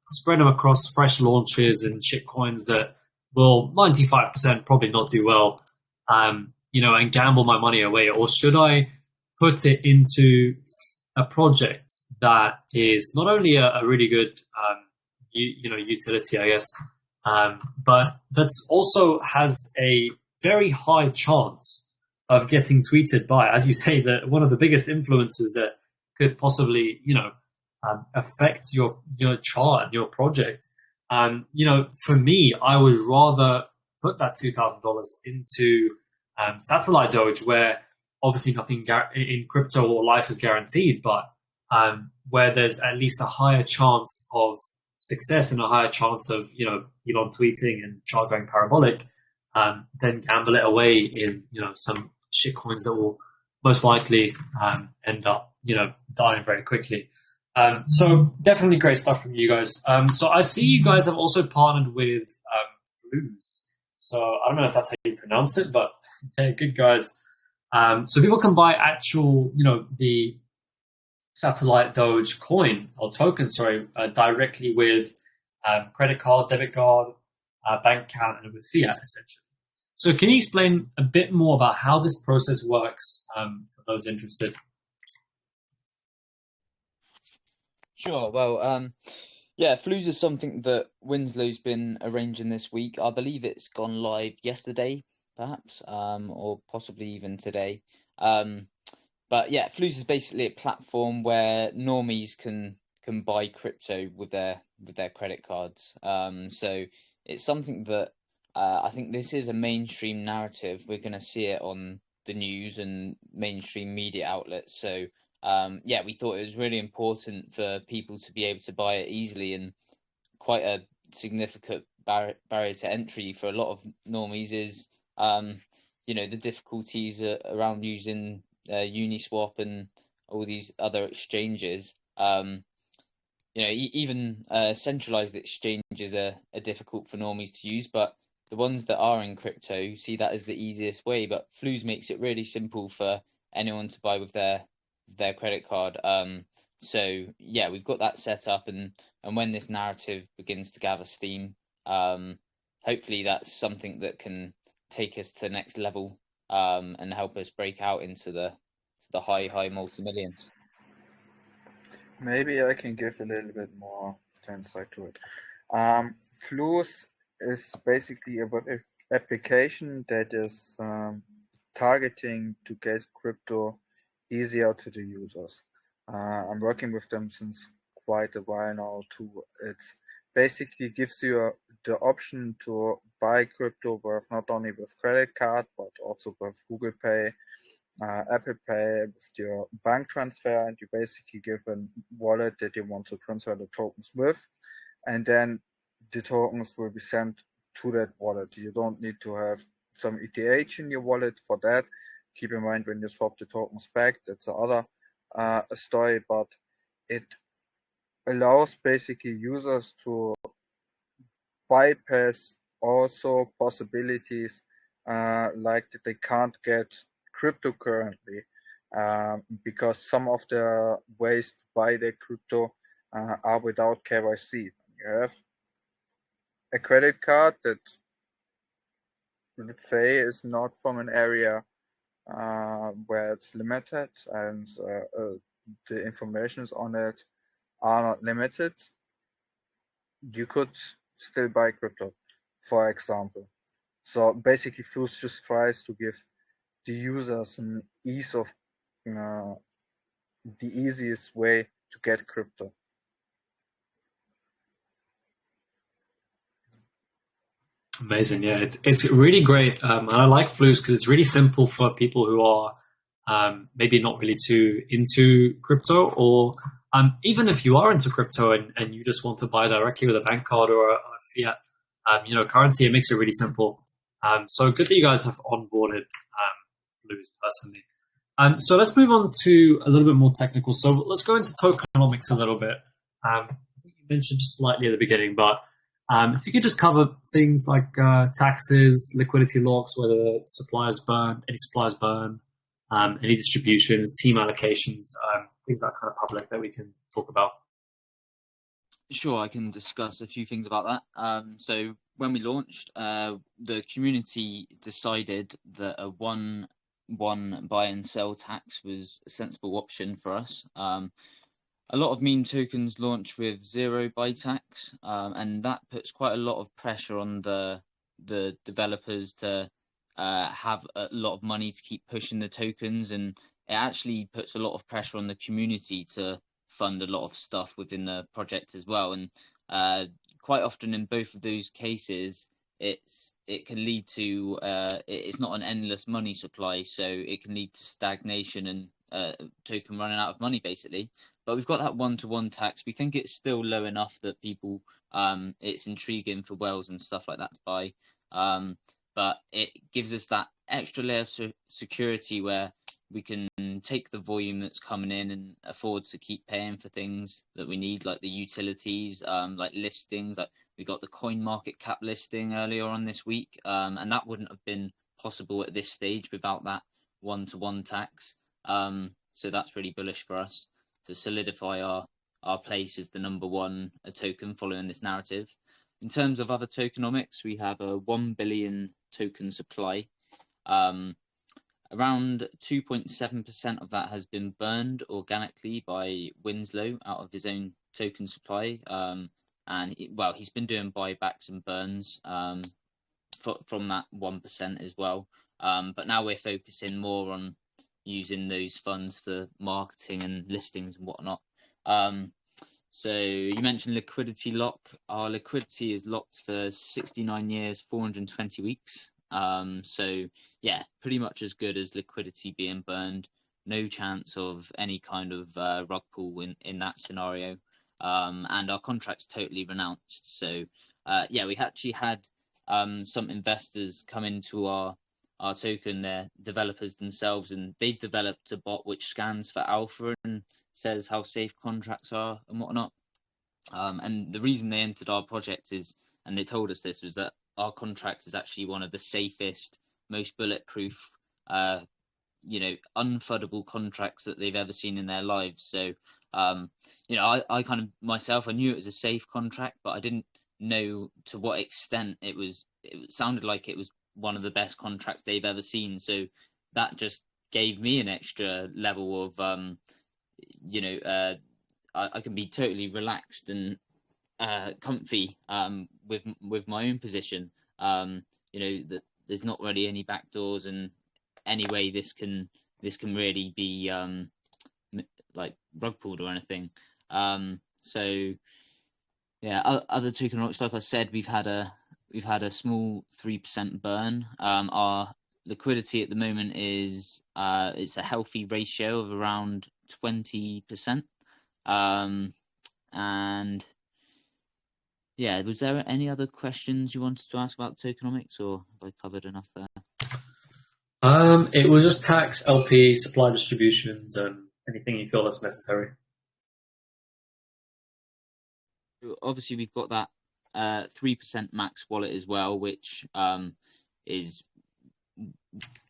spread them across fresh launches and shitcoins that will 95% probably not do well, and gamble my money away? Or should I put it into a project that is not only a really good, utility, I guess, but that's also has a very high chance of getting tweeted by, as you say, that one of the biggest influences that could possibly, affect your chart, your project. For me, I would rather put that $2,000 into satellite Doge, where obviously nothing in crypto or life is guaranteed, but where there's at least a higher chance of success and a higher chance of Elon tweeting and chart going parabolic, then gamble it away in some shitcoins that will most likely end up dying very quickly. So definitely great stuff from you guys. So I see you guys have also partnered with Flus. So I don't know if that's how you pronounce it, but yeah, good guys. So people can buy actual, the satellite Doge coin or token, directly with credit card, debit card, bank account, and with fiat, essentially. So can you explain a bit more about how this process works for those interested? Sure. Well, Flus is something that Winslow's been arranging this week. I believe it's gone live yesterday, perhaps, or possibly even today. But yeah, Flus is basically a platform where normies can buy crypto with their credit cards. So it's something that I think this is a mainstream narrative. We're going to see it on the news and mainstream media outlets. So we thought it was really important for people to be able to buy it easily, and quite a significant barrier to entry for a lot of normies is the difficulties around using Uniswap and all these other exchanges. Even centralized exchanges are difficult for normies to use, but the ones that are in crypto see that as the easiest way. But Flus makes it really simple for anyone to buy with their credit card. So yeah, we've got that set up, and when this narrative begins to gather steam, hopefully that's something that can take us to the next level and help us break out into the high multi-millions. Maybe I can give a little bit more insight to it. Flus is basically a web application that is targeting to get crypto easier to the users. I'm working with them since quite a while now too. It basically gives you the option to buy crypto with not only with credit card but also with Google Pay, Apple Pay, with your bank transfer, and you basically give a wallet that you want to transfer the tokens with, and then the tokens will be sent to that wallet. You don't need to have some ETH in your wallet for that. Keep in mind when you swap the tokens back, that's another story, but it allows basically users to bypass also possibilities like that they can't get crypto currently, because some of the ways to buy the crypto are without KYC. You have a credit card that, let's say, is not from an area where it's limited, and the informations on it are not limited, you could still buy crypto, for example. So basically, Flux just tries to give the users an ease of the easiest way to get crypto. Amazing, yeah, it's really great, and I like Flus because it's really simple for people who are maybe not really too into crypto, or even if you are into crypto and you just want to buy directly with a bank card or a fiat, currency. It makes it really simple. So good that you guys have onboarded Flus personally. So let's move on to a little bit more technical. So let's go into tokenomics a little bit. I think you mentioned just slightly at the beginning, but if you could just cover things like taxes, liquidity locks, whether suppliers burn, any distributions, team allocations, things that are kind of public that we can talk about. Sure, I can discuss a few things about that. So when we launched, the community decided that a one buy and sell tax was a sensible option for us. A lot of meme tokens launch with 0 buy tax, and that puts quite a lot of pressure on the developers to have a lot of money to keep pushing the tokens, and it actually puts a lot of pressure on the community to fund a lot of stuff within the project as well. And quite often in both of those cases, it can lead to it's not an endless money supply, so it can lead to stagnation and token running out of money basically. But we've got that one-to-one tax. We think it's still low enough that people it's intriguing for whales and stuff like that to buy, but it gives us that extra layer of security where we can take the volume that's coming in and afford to keep paying for things that we need, like the utilities, like listings. Like we got the coin market cap listing earlier on this week, and that wouldn't have been possible at this stage without that one-to-one tax. So that's really bullish for us to solidify our place as the number one token following this narrative. In terms of other tokenomics, we have a 1 billion token supply. Around 2.7% of that has been burned organically by Winslow out of his own token supply. And he's been doing buybacks and burns from that 1% as well. But now we're focusing more on using those funds for marketing and listings and whatnot. So you mentioned liquidity lock. Our liquidity is locked for 69 years, 420 weeks. So yeah, pretty much as good as liquidity being burned. No chance of any kind of rug pull in that scenario. And our contract's totally renounced. So yeah, we actually had some investors come into our token, they're developers themselves, and they've developed a bot which scans for alpha and says how safe contracts are and whatnot. And the reason they entered our project is, and they told us this, was that our contract is actually one of the safest, most bulletproof, unfuddable contracts that they've ever seen in their lives. So, I kind of myself, I knew it was a safe contract, but I didn't know to what extent it was. It sounded like it was one of the best contracts they've ever seen. So that just gave me an extra level of, I can be totally relaxed and comfy with my own position. That there's not really any backdoors, and any way this can really be like rug pulled or anything. So yeah, other tokenomics, like I said, we've had a small 3% burn. Our liquidity at the moment is it's a healthy ratio of around 20%. And yeah, was there any other questions you wanted to ask about tokenomics, or have I covered enough there? It was just tax, LP, supply distributions, and anything you feel that's necessary. Obviously, we've got that 3% max wallet as well, which is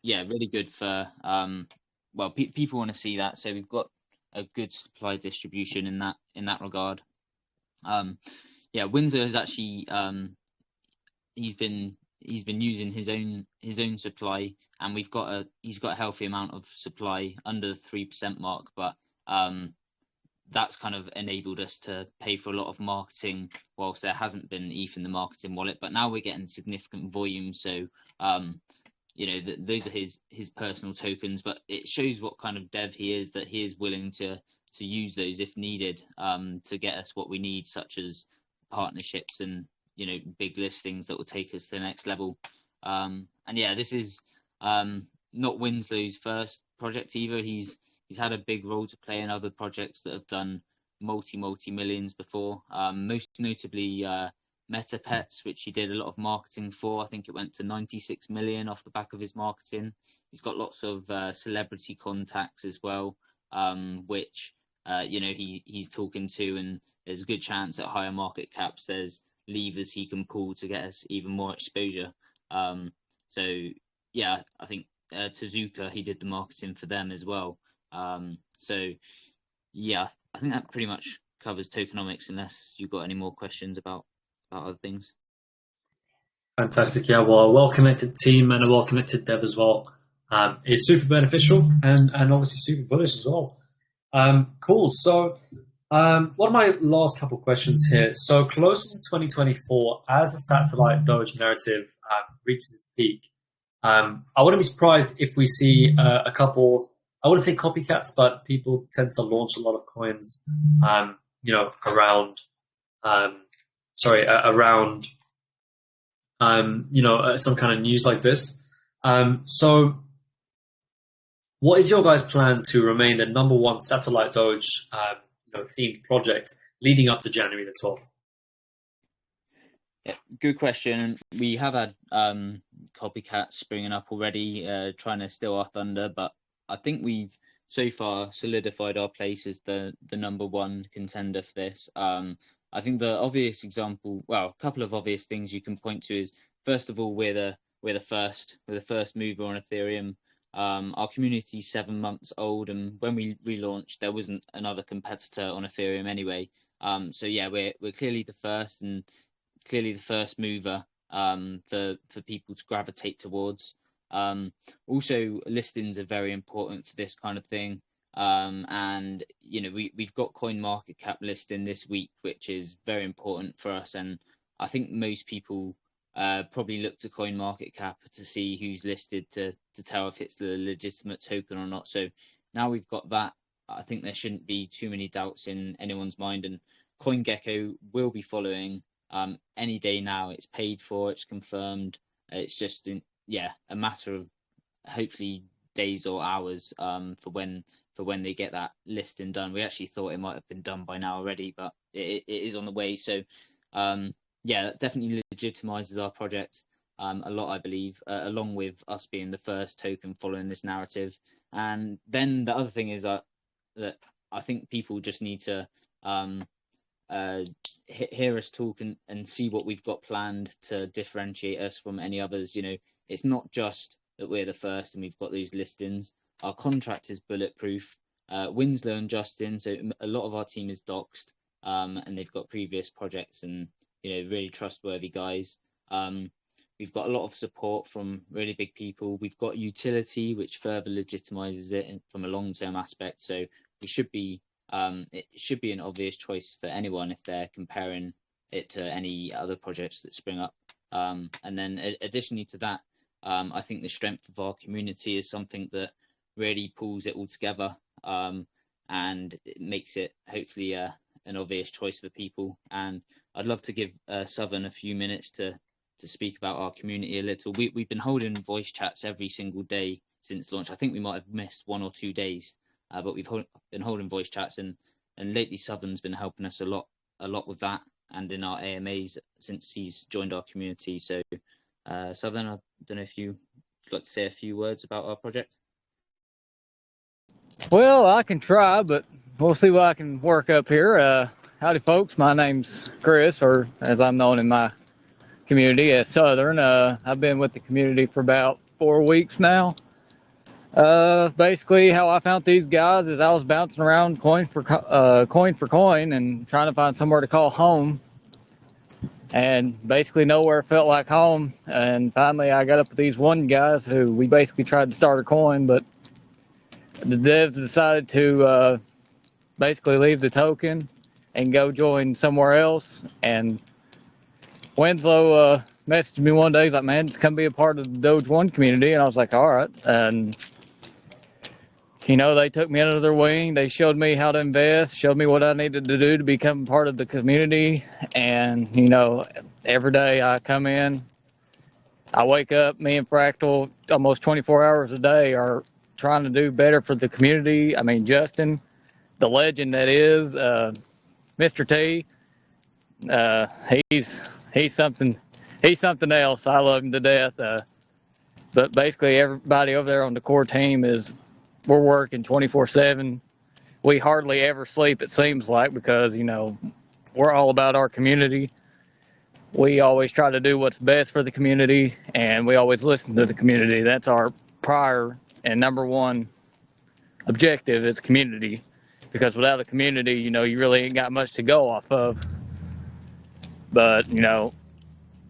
really good for people want to see that, so we've got a good supply distribution in that regard. Winslow has actually he's been using his own supply, and he's got a healthy amount of supply under the 3% mark, but that's kind of enabled us to pay for a lot of marketing whilst there hasn't been ETH in the marketing wallet. But now we're getting significant volume, so those are his personal tokens, but it shows what kind of dev he is, that he is willing to use those if needed to get us what we need, such as partnerships and big listings that will take us to the next level. This is not Winslow's first project either. He's had a big role to play in other projects that have done multi millions before, most notably Meta Pets, which he did a lot of marketing for. I think it went to 96 million off the back of his marketing. He's got lots of celebrity contacts as well, which he's talking to, and there's a good chance at higher market caps there's levers he can pull to get us even more exposure. I think Tezuka, he did the marketing for them as well. I think that pretty much covers tokenomics, unless you've got any more questions about other things. Fantastic. Yeah, well, a well-connected team and a well-connected dev as well. It's super beneficial and obviously super bullish as well. Cool. So one of my last couple questions here. So closer to 2024, as the satellite Doge narrative reaches its peak, I wouldn't be surprised if we see a couple, I wouldn't say copycats, but people tend to launch a lot of coins, around some kind of news like this. So what is your guys' plan to remain the #1 satellite Doge themed project leading up to January the 12th? Yeah, good question. We have had copycats springing up already, trying to steal our thunder, but I think we've so far solidified our place as the #1 contender for this. I think the obvious example, well, a couple of obvious things you can point to is, first of all, we're the first mover on Ethereum. Our community is 7 months old, and when we relaunched, there wasn't another competitor on Ethereum anyway. We're clearly the first, and clearly the first mover for people to gravitate towards. Also, listings are very important for this kind of thing. We've got CoinMarketCap listing this week, which is very important for us, and I think most people probably look to CoinMarketCap to see who's listed to tell if it's the legitimate token or not. So now we've got that, I think there shouldn't be too many doubts in anyone's mind, and CoinGecko will be following any day now. It's paid for, it's confirmed. It's just a matter of hopefully days or hours for when they get that listing done. We actually thought it might have been done by now already, but it is on the way. So that definitely legitimizes our project a lot, I believe, along with us being the first token following this narrative. And then the other thing is that I think people just need to hear us talk and see what we've got planned to differentiate us from any others. It's not just that we're the first and we've got these listings. Our contract is bulletproof. Winslow and Justin, so a lot of our team is doxed, and they've got previous projects and really trustworthy guys. We've got a lot of support from really big people. We've got utility, which further legitimizes it from a long-term aspect. So we should be it should be an obvious choice for anyone if they're comparing it to any other projects that spring up. And then additionally to that, I think the strength of our community is something that really pulls it all together, and it makes it hopefully an obvious choice for people. And I'd love to give Southern a few minutes to speak about our community a little. We've been holding voice chats every single day since launch. I think we might have missed 1 or 2 days, but we've been holding voice chats, and lately Southern's been helping us a lot with that, and in our AMAs since he's joined our community. So Southern, I don't know if you'd like to say a few words about our project. Well, I can try, but we'll see what I can work up here. Howdy, folks. My name's Chris, or as I'm known in my community as Southern. I've been with the community for about 4 weeks now. Basically, how I found these guys is I was bouncing around coin for coin and trying to find somewhere to call home. And basically nowhere felt like home. And finally, I got up with these one guys who we basically tried to start a coin, but the devs decided to basically leave the token and go join somewhere else. And Winslow messaged me one day. He's like, "Man, just come be a part of the Doge 1 community." And I was like, "All right." And, you know, they took me under their wing. They showed me how to invest, showed me what I needed to do to become part of the community. And, you know, every day I come in, I wake up, me and Fractal, almost 24 hours a day are trying to do better for the community. I mean, Justin, the legend that is Mr. T, he's something else. I love him to death. But basically everybody over there on the core team we're working 24/7. We hardly ever sleep, it seems like, because, you know, we're all about our community. We always try to do what's best for the community, and we always listen to the community. That's our prior and number one objective is community, because without the community, you know, you really ain't got much to go off of. But, you know,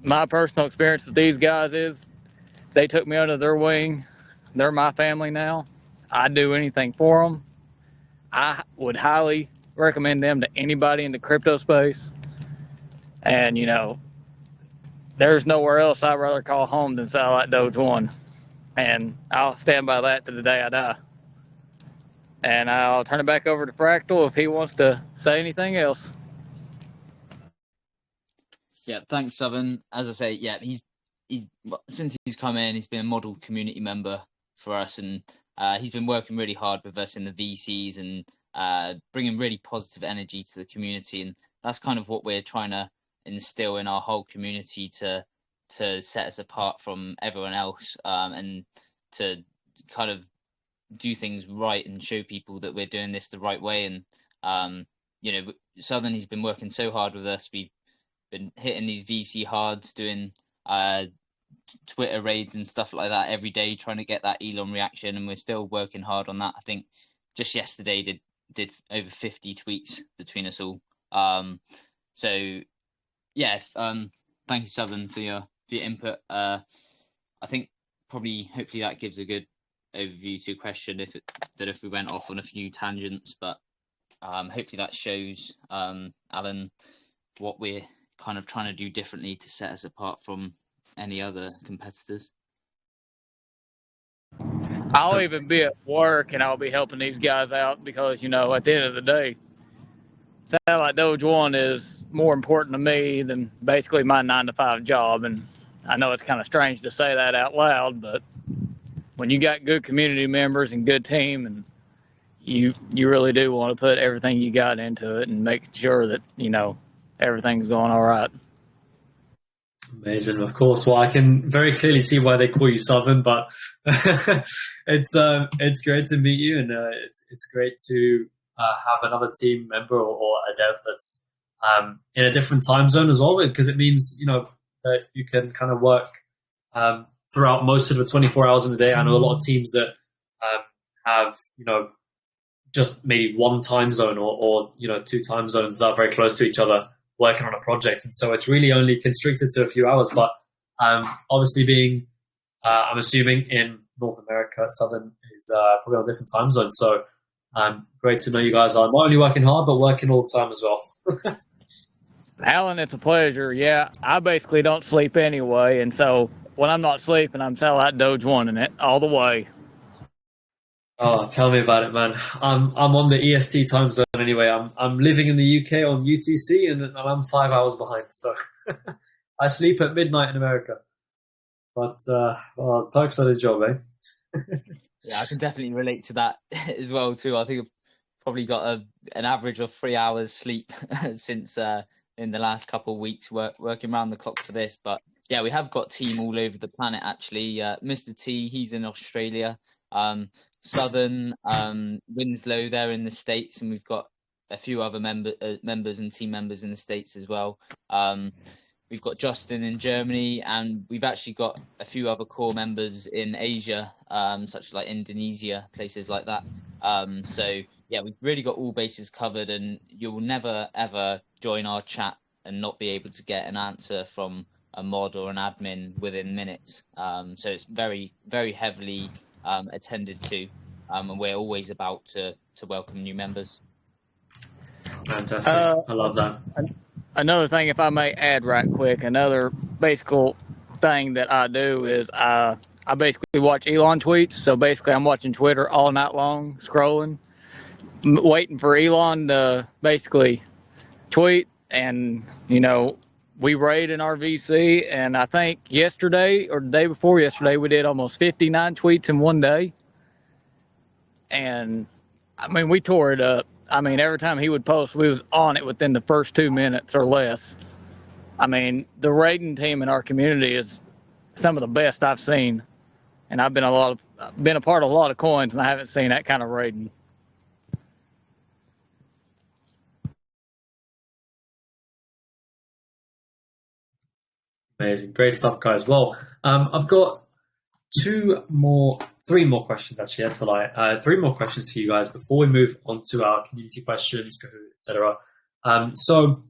my personal experience with these guys is they took me under their wing. They're my family now. I'd do anything for them. I would highly recommend them to anybody in the crypto space. And, you know, there's nowhere else I'd rather call home than Satellite Doge 1. And I'll stand by that to the day I die. And I'll turn it back over to Fractal if he wants to say anything else. Yeah, thanks, Southern. As I say, yeah, he's since he's come in, he's been a model community member for us, and he's been working really hard with us in the VCs and bringing really positive energy to the community. And that's kind of what we're trying to instill in our whole community to set us apart from everyone else, and to kind of do things right and show people that we're doing this the right way. And you know, Southern, he's been working so hard with us. We've been hitting these VC hards, doing Twitter raids and stuff like that every day, trying to get that Elon reaction, and we're still working hard on that. I think just yesterday did over 50 tweets between us all. So yeah, thank you, Southern, for your input. I think hopefully that gives a good overview to your question, if we went off on a few tangents, but hopefully that shows Alan what we're kind of trying to do differently to set us apart from any other competitors. I'll even be at work and I'll be helping these guys out because, you know, at the end of the day, Satellite Doge 1 is more important to me than basically my 9-to-5 job. And I know it's kind of strange to say that out loud, but when you got good community members and good team, and you really do want to put everything you got into it and make sure that, you know, everything's going all right. Amazing, of course. Well, I can very clearly see why they call you Southern, but it's great to meet you, and it's great to have another team member or a dev that's in a different time zone as well, because it means, you know, that you can kind of work throughout most of the 24 hours in the day. I know a lot of teams that have, you know, just maybe one time zone or you know, 2 time zones that are very close to each other working on a project, and so it's really only constricted to a few hours. But obviously being I'm assuming in North America, Southern is probably on a different time zone, so great to know you guys are not only working hard but working all the time as well. Alan, it's a pleasure. Yeah, I basically don't sleep anyway, and so when I'm not sleeping, I'm Satellite Doge one in it all the way. Oh, tell me about it, man. I'm on the EST time zone anyway. I'm living in the UK on UTC, and I'm 5 hours behind. So I sleep at midnight in America. But well, perks of the job, eh? Yeah, I can definitely relate to that as well too. I think I've probably got an average of 3 hours sleep since in the last couple of weeks working around the clock for this. But yeah, we have got team all over the planet actually. Mr. T, he's in Australia. Southern, Winslow, there in the States, and we've got a few other members and team members in the States as well. We've got Justin in Germany, and we've actually got a few other core members in Asia, such as like Indonesia, places like that. So yeah, we've really got all bases covered, and you'll never ever join our chat and not be able to get an answer from a mod or an admin within minutes. So it's very, very heavily attended to, and we're always about to welcome new members. Fantastic. I love that. Another thing, if I may add right quick, another basic thing that I do is I basically watch Elon tweets. So basically, I'm watching Twitter all night long, scrolling, waiting for Elon to basically tweet. And, you know, we raid in our VC, and I think yesterday or the day before yesterday, we did almost 59 tweets in one day. And, I mean, we tore it up. I mean, every time he would post, we was on it within the first 2 minutes or less. I mean, the raiding team in our community is some of the best I've seen, and I've been a part of a lot of coins, and I haven't seen that kind of raiding. Amazing. Great stuff, guys. Well, I've got three more questions actually. That's a lie. Three more questions for you guys before we move on to our community questions, etc. So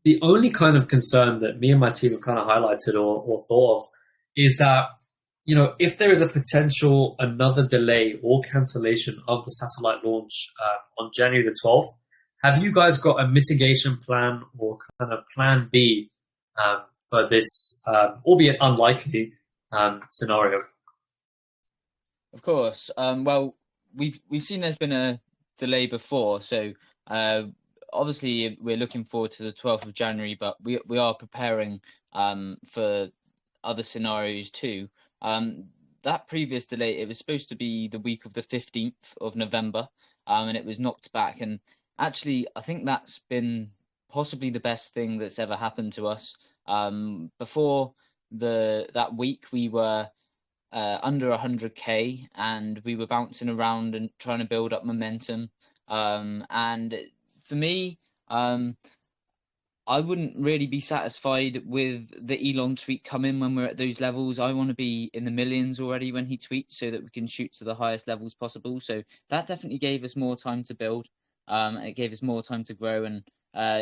the only kind of concern that me and my team have kind of highlighted or thought of is that, you know, if there is a potential another delay or cancellation of the satellite launch on January the 12th, have you guys got a mitigation plan or kind of plan B for this, albeit unlikely scenario? Of course. Well, we've seen there's been a delay before, so obviously we're looking forward to the 12th of January, but we are preparing for other scenarios too. That previous delay, it was supposed to be the week of the 15th of November, and it was knocked back. And actually, I think that's been possibly the best thing that's ever happened to us. Before that week, we were under 100k, and we were bouncing around and trying to build up momentum. And for me, I wouldn't really be satisfied with the Elon tweet coming when we're at those levels. I want to be in the millions already when he tweets, so that we can shoot to the highest levels possible. So that definitely gave us more time to build. It gave us more time to grow, and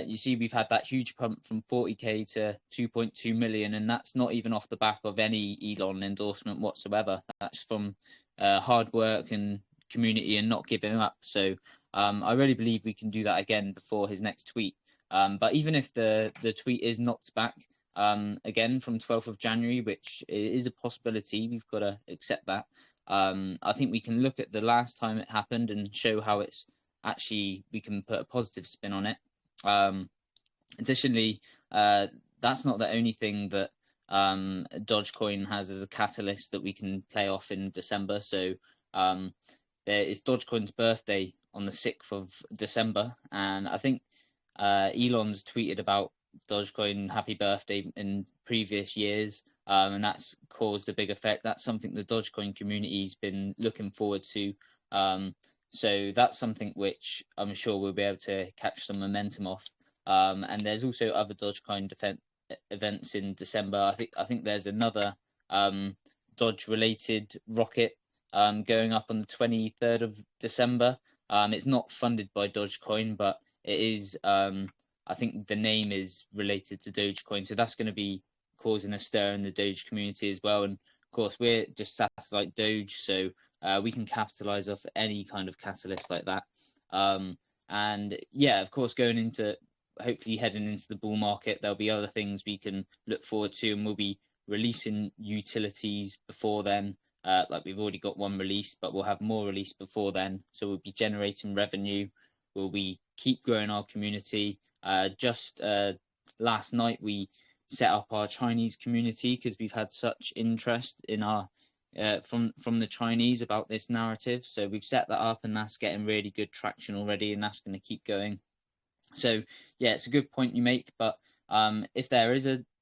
you see we've had that huge pump from 40k to 2.2 million, and that's not even off the back of any Elon endorsement whatsoever. That's from hard work and community and not giving up. So I really believe we can do that again before his next tweet. But even if the tweet is knocked back again from 12th of January, which is a possibility, we've got to accept that. I think we can look at the last time it happened and show how it's actually, we can put a positive spin on it. Additionally, that's not the only thing that Dogecoin has as a catalyst that we can play off in December. So there is Dogecoin's birthday on the 6th of December, and I think Elon's tweeted about Dogecoin happy birthday in previous years, and that's caused a big effect. That's something the Dogecoin community's been looking forward to. So that's something which I'm sure we'll be able to catch some momentum off. And there's also other Dogecoin events in December. I think there's another Doge related rocket going up on the 23rd of December. It's not funded by Dogecoin, but it is, I think the name is related to Dogecoin, so that's going to be causing a stir in the Doge community as well. And of course, we're just satellite Doge, so we can capitalize off any kind of catalyst like that. And yeah, of course, going into, hopefully heading into the bull market, there'll be other things we can look forward to, and we'll be releasing utilities before then. Like we've already got one release, but we'll have more released before then. So we'll be generating revenue. Will we keep growing our community? Just last night we set up our Chinese community because we've had such interest in our from the Chinese about this narrative. So we've set that up, and that's getting really good traction already, and that's going to keep going. So yeah, it's a good point you make. But if there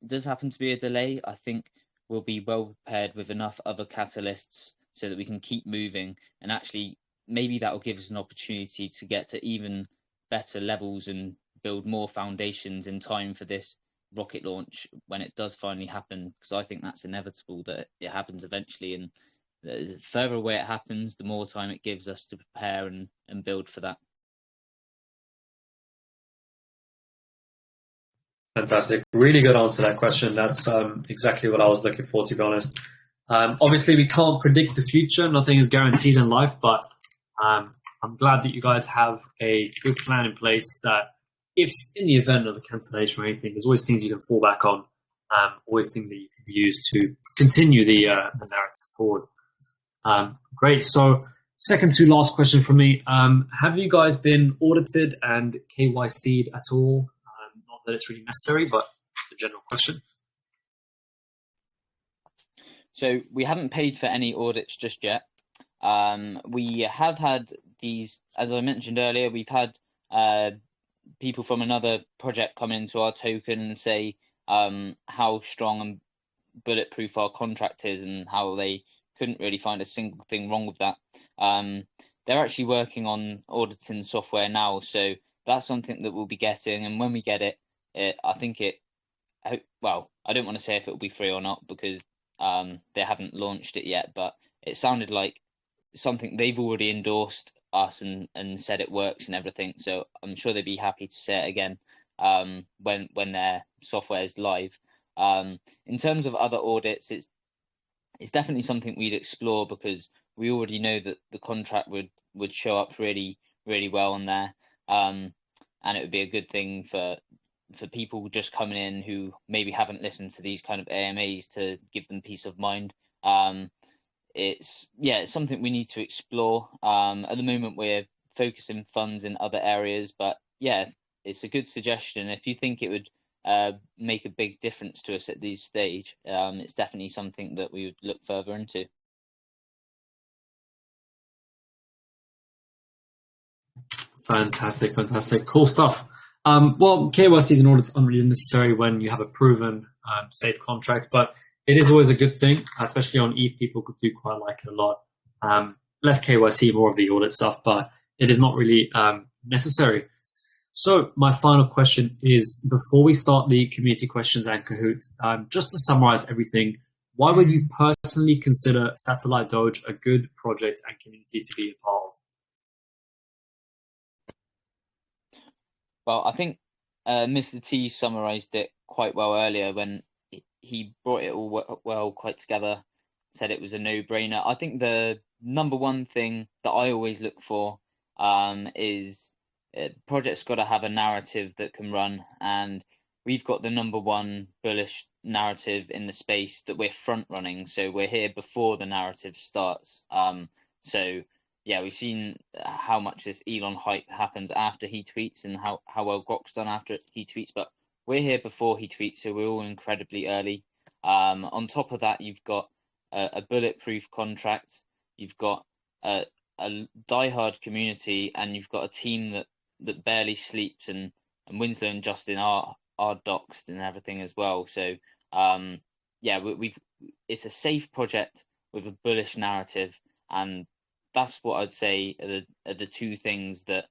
does happen to be a delay, I think we'll be well prepared with enough other catalysts so that we can keep moving, and actually maybe that will give us an opportunity to get to even better levels and build more foundations in time for this rocket launch when it does finally happen, because I think that's inevitable that it happens eventually, and the further away it happens, the more time it gives us to prepare and build for that. Fantastic. Really good answer to that question. That's exactly what I was looking for, to be honest. Obviously, we can't predict the future. Nothing is guaranteed in life, but I'm glad that you guys have a good plan in place that if in the event of a cancellation or anything, there's always things you can fall back on, always things that you can use to continue the narrative forward. Great. So second to last question from me. Have you guys been audited and KYC'd at all? Not that it's really necessary, but just a general question. So we haven't paid for any audits just yet. We have had these, as I mentioned earlier, we've had people from another project come into our token and say how strong and bulletproof our contract is and how they couldn't really find a single thing wrong with that. They're actually working on auditing software now, so that's something that we'll be getting, and when we get it, I think well, I don't want to say if it will be free or not because they haven't launched it yet, but it sounded like something they've already endorsed us and said it works and everything, so I'm sure they'd be happy to say it again when their software is live. In terms of other audits, it's definitely something we'd explore because we already know that the contract would show up really well on there, and it would be a good thing for people just coming in who maybe haven't listened to these kind of AMAs to give them peace of mind. It's something we need to explore. At the moment we're focusing funds in other areas, but yeah, it's a good suggestion. If you think it would make a big difference to us at this stage, it's definitely something that we would look further into. Fantastic. Cool stuff. Well, KYCs and audits aren't really necessary when you have a proven safe contract, but it is always a good thing, especially on ETH. People could do quite like it a lot. Less KYC, more of the audit stuff, but it is not really necessary. So my final question is, before we start the community questions and Kahoot, just to summarize everything, why would you personally consider Satellite Doge a good project and community to be a part of? Well, I think Mr. T summarized it quite well earlier when he brought it all quite together, said it was a no-brainer. I think the number one thing that I always look for is project's got to have a narrative that can run, and we've got the number one bullish narrative in the space that we're front running, so we're here before the narrative starts. So yeah, we've seen how much this Elon hype happens after he tweets and how well Grok's done after he tweets, but we're here before he tweets, so we're all incredibly early. On top of that, you've got a bulletproof contract, you've got a diehard community, and you've got a team that barely sleeps, and Winslow and Justin are doxed and everything as well. So yeah, it's a safe project with a bullish narrative, and that's what I'd say are the two things that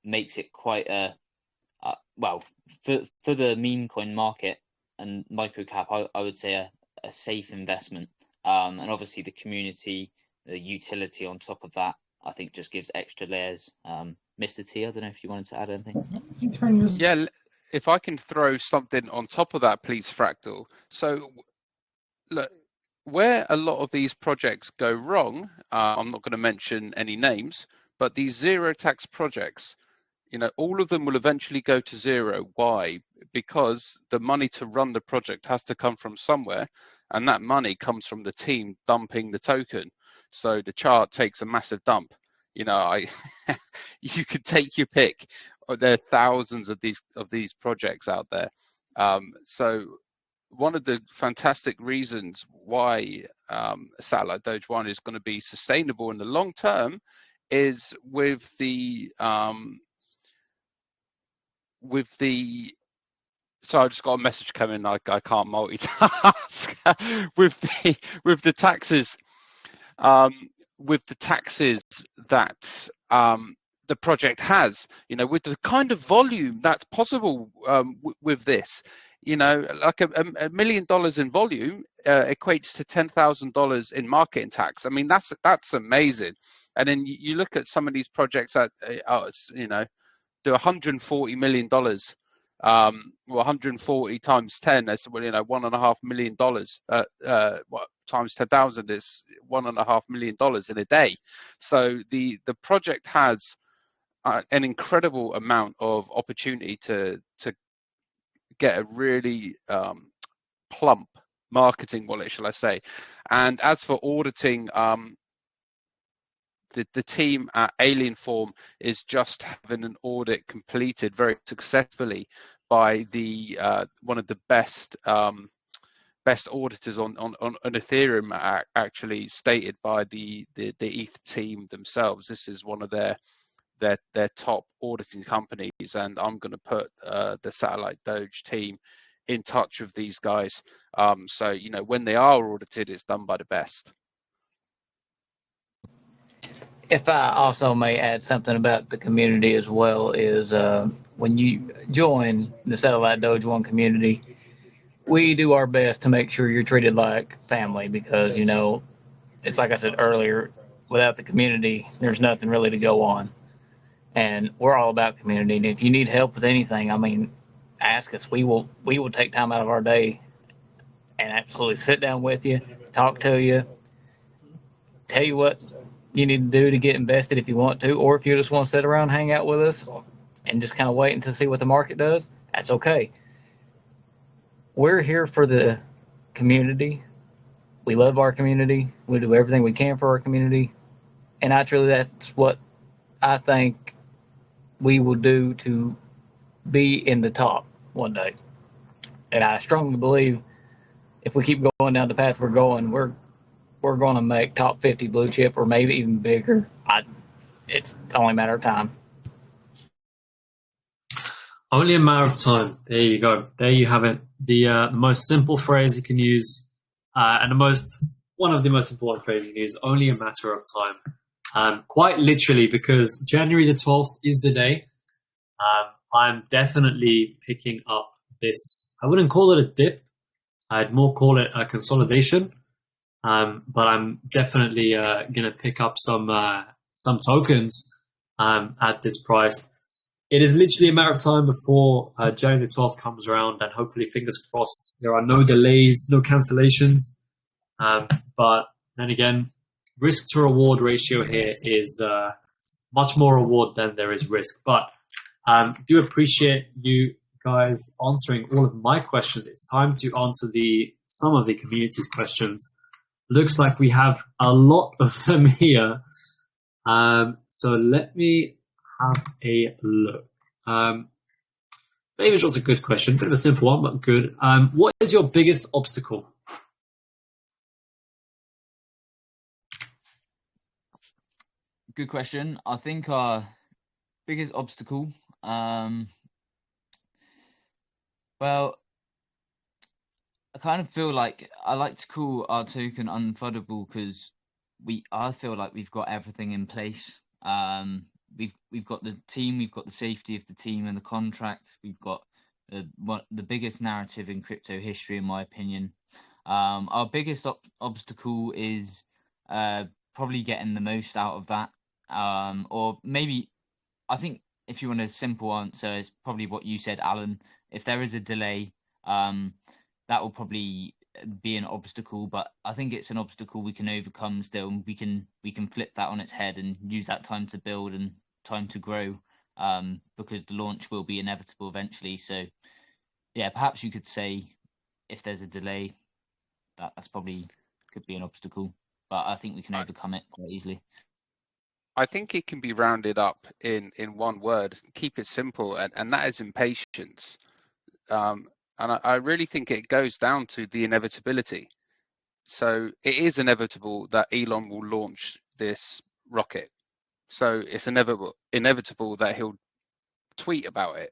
makes it quite a well, for the meme coin market and microcap, I would say a safe investment. And obviously the community, the utility on top of that, I think just gives extra layers. Mr. T, I don't know if you wanted to add anything. Yeah, if I can throw something on top of that, please, Fractal. So look, where a lot of these projects go wrong, I'm not going to mention any names, but these zero tax projects, all of them will eventually go to zero. Why? Because the money to run the project has to come from somewhere, and that money comes from the team dumping the token. So the chart takes a massive dump. You could take your pick. There are thousands of these projects out there. So one of the fantastic reasons why Satellite Doge 1 is going to be sustainable in the long term is with the so I just got a message coming. I can't multitask. with the taxes, with the taxes that the project has, with the kind of volume that's possible with this, like $1 million in volume equates to $10,000 in marketing tax. I mean, that's amazing. And then you look at some of these projects that do $140 million. Well, 140 times 10, that's $1.5 million. Times 10,000 is $1.5 million in a day. So the project has an incredible amount of opportunity to get a really plump marketing wallet, shall I say. And as for auditing, the team at Alien Form is just having an audit completed very successfully by the one of the best auditors on Ethereum, actually stated by the ETH team themselves. This is one of their top auditing companies, and I'm going to put the Satellite Doge team in touch with these guys. So when they are audited, it's done by the best. If I also may add something about the community as well, is when you join the Satellite Doge 1 community, we do our best to make sure you're treated like family, because, it's like I said earlier, without the community, there's nothing really to go on. And we're all about community. And if you need help with anything, ask us. We will take time out of our day and absolutely sit down with you, talk to you, tell you what you need to do to get invested if you want to, or if you just want to sit around and hang out with us and just kind of wait until see what the market does, that's okay. We're here for the community. We love our community. We do everything we can for our community. And that's what I think we will do to be in the top one day. And I strongly believe if we keep going down the path we're going, we're going to make top 50 blue chip, or maybe even bigger. It's only a matter of time. Only a matter of time. There you go. There you have it. The most simple phrase you can use, and one of the most important phrases you can use. Only a matter of time. Quite literally, because January the 12th is the day. I'm definitely picking up this. I wouldn't call it a dip. I'd more call it a consolidation. But I'm definitely going to pick up some tokens at this price. It is literally a matter of time before January the 12th comes around, and hopefully, fingers crossed, there are no delays, no cancellations. But then again, risk to reward ratio here is much more reward than there is risk. But do appreciate you guys answering all of my questions. It's time to answer some of the community's questions. Looks like we have a lot of them here. So let me have a look. David Schultz, a good question. Bit of a simple one, but good. What is your biggest obstacle? Good question. I think our biggest obstacle, well, I kind of feel like I like to call our token unfuddable because I feel like we've got everything in place. We've got the team, we've got the safety of the team and the contract. We've got the biggest narrative in crypto history, in my opinion. Our biggest obstacle is probably getting the most out of that. Or maybe, I think if you want a simple answer, it's probably what you said, Alan. If there is a delay, that will probably be an obstacle, but I think it's an obstacle we can overcome still. We can flip that on its head and use that time to build and time to grow. because the launch will be inevitable eventually. So yeah, perhaps you could say if there's a delay, that's probably could be an obstacle, but I think we can overcome it quite easily. I think it can be rounded up in one word. Keep it simple, and that is impatience. And I really think it goes down to the inevitability. So it is inevitable that Elon will launch this rocket. So it's inevitable that he'll tweet about it.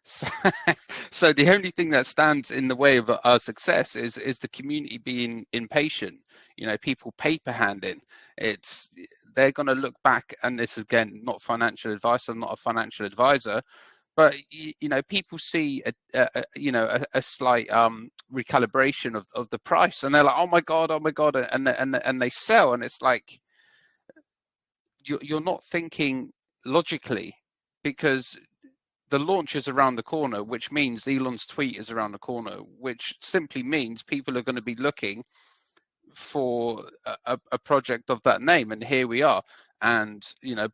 So the only thing that stands in the way of our success is the community being impatient. People paper handing. They're going to look back, and this is, again, not financial advice. I'm not a financial advisor, but people see a slight recalibration of the price, and they're like, oh my god, and they sell, and it's like you're not thinking logically, because the launch is around the corner, which means Elon's tweet is around the corner, which simply means people are going to be looking for a project of that name, and here we are. And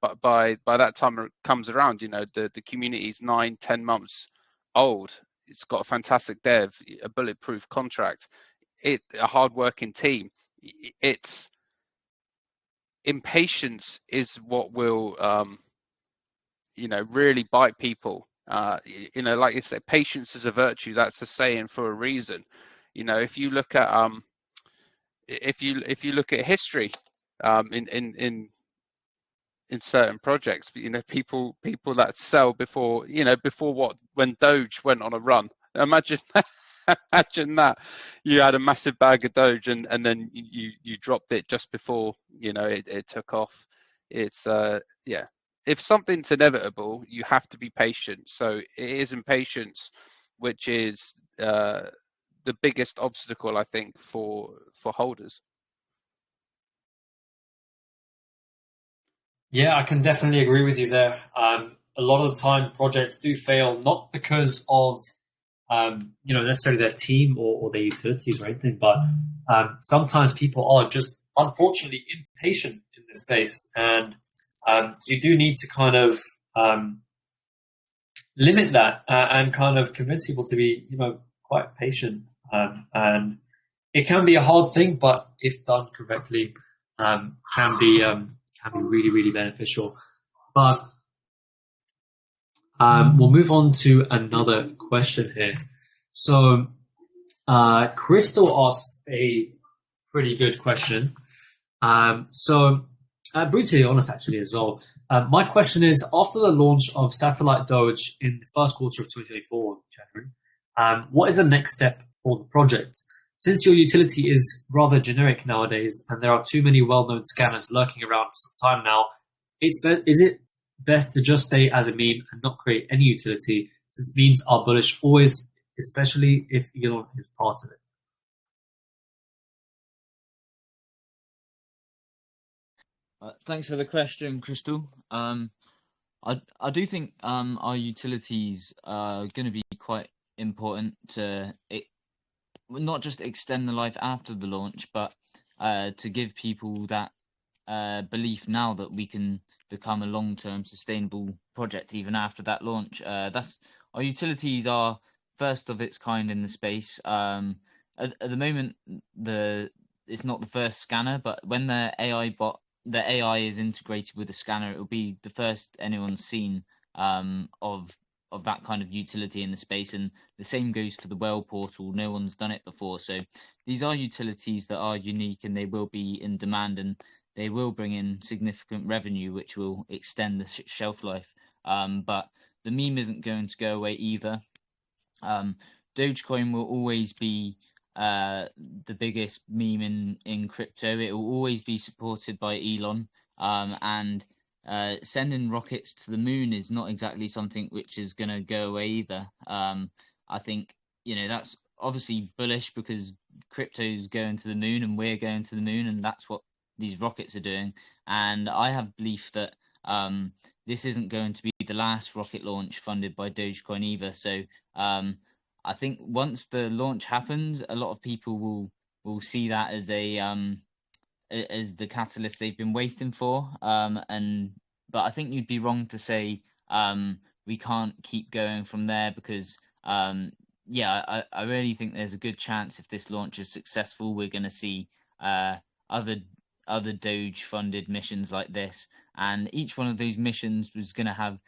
but by that time it comes around, the community is 9-10 months old. It's got a fantastic dev, a bulletproof contract, a hard-working team. It's impatience is what will really bite people. Like you said, patience is a virtue. That's a saying for a reason. If you look at if you look at history, in certain projects, people that sell before when Doge went on a run. Imagine imagine that you had a massive bag of Doge, and then you dropped it just before it took off. It's yeah. If something's inevitable, you have to be patient. So it is impatience, which is the biggest obstacle, I think, for holders. Yeah, I can definitely agree with you there. A lot of the time, projects do fail not because of necessarily their team or their utilities or anything, but sometimes people are just unfortunately impatient in this space, and you do need to kind of limit that and kind of convince people to be quite patient. And it can be a hard thing, but if done correctly, can be really, really beneficial. But we'll move on to another question here. So Crystal asked a pretty good question. Brutally honest, actually, as well. My question is, after the launch of Satellite Doge in the first quarter of 2024, January, what is the next step for the project? Since your utility is rather generic nowadays, and there are too many well-known scanners lurking around for some time now, is it best to just stay as a meme and not create any utility, since memes are bullish always, especially if Elon is part of it? Thanks for the question, Crystal. I do think our utilities are going to be quite important to not just extend the life after the launch, but to give people that belief now that we can become a long-term sustainable project even after that launch. Our utilities are first of its kind in the space. At the moment, it's not the first scanner, but when the AI is integrated with the scanner, it will be the first anyone's seen of that kind of utility in the space. And the same goes for the Whale portal. No one's done it before. So these are utilities that are unique, and they will be in demand, and they will bring in significant revenue, which will extend the shelf life. But the meme isn't going to go away either. Dogecoin will always be the biggest meme in crypto. It will always be supported by Elon, and sending rockets to the moon is not exactly something which is going to go away either. I think that's obviously bullish because crypto's going to the moon and we're going to the moon, and that's what these rockets are doing. And I have belief that this isn't going to be the last rocket launch funded by Dogecoin either. So I think once the launch happens, a lot of people will see that as as the catalyst they've been waiting for. But I think you'd be wrong to say we can't keep going from there because yeah, I really think there's a good chance if this launch is successful, we're going to see other Doge funded missions like this, and each one of those missions was going to have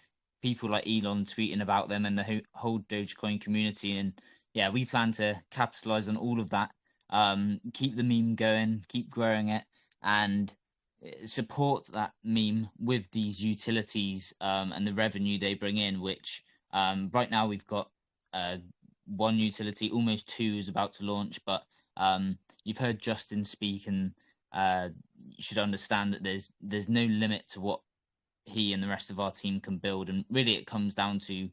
people like Elon tweeting about them and the whole Dogecoin community. And yeah, we plan to capitalize on all of that, keep the meme going, keep growing it, and support that meme with these utilities and the revenue they bring in, which right now we've got one utility, almost two is about to launch, but you've heard Justin speak, and you should understand that there's no limit to what he and the rest of our team can build, and really it comes down to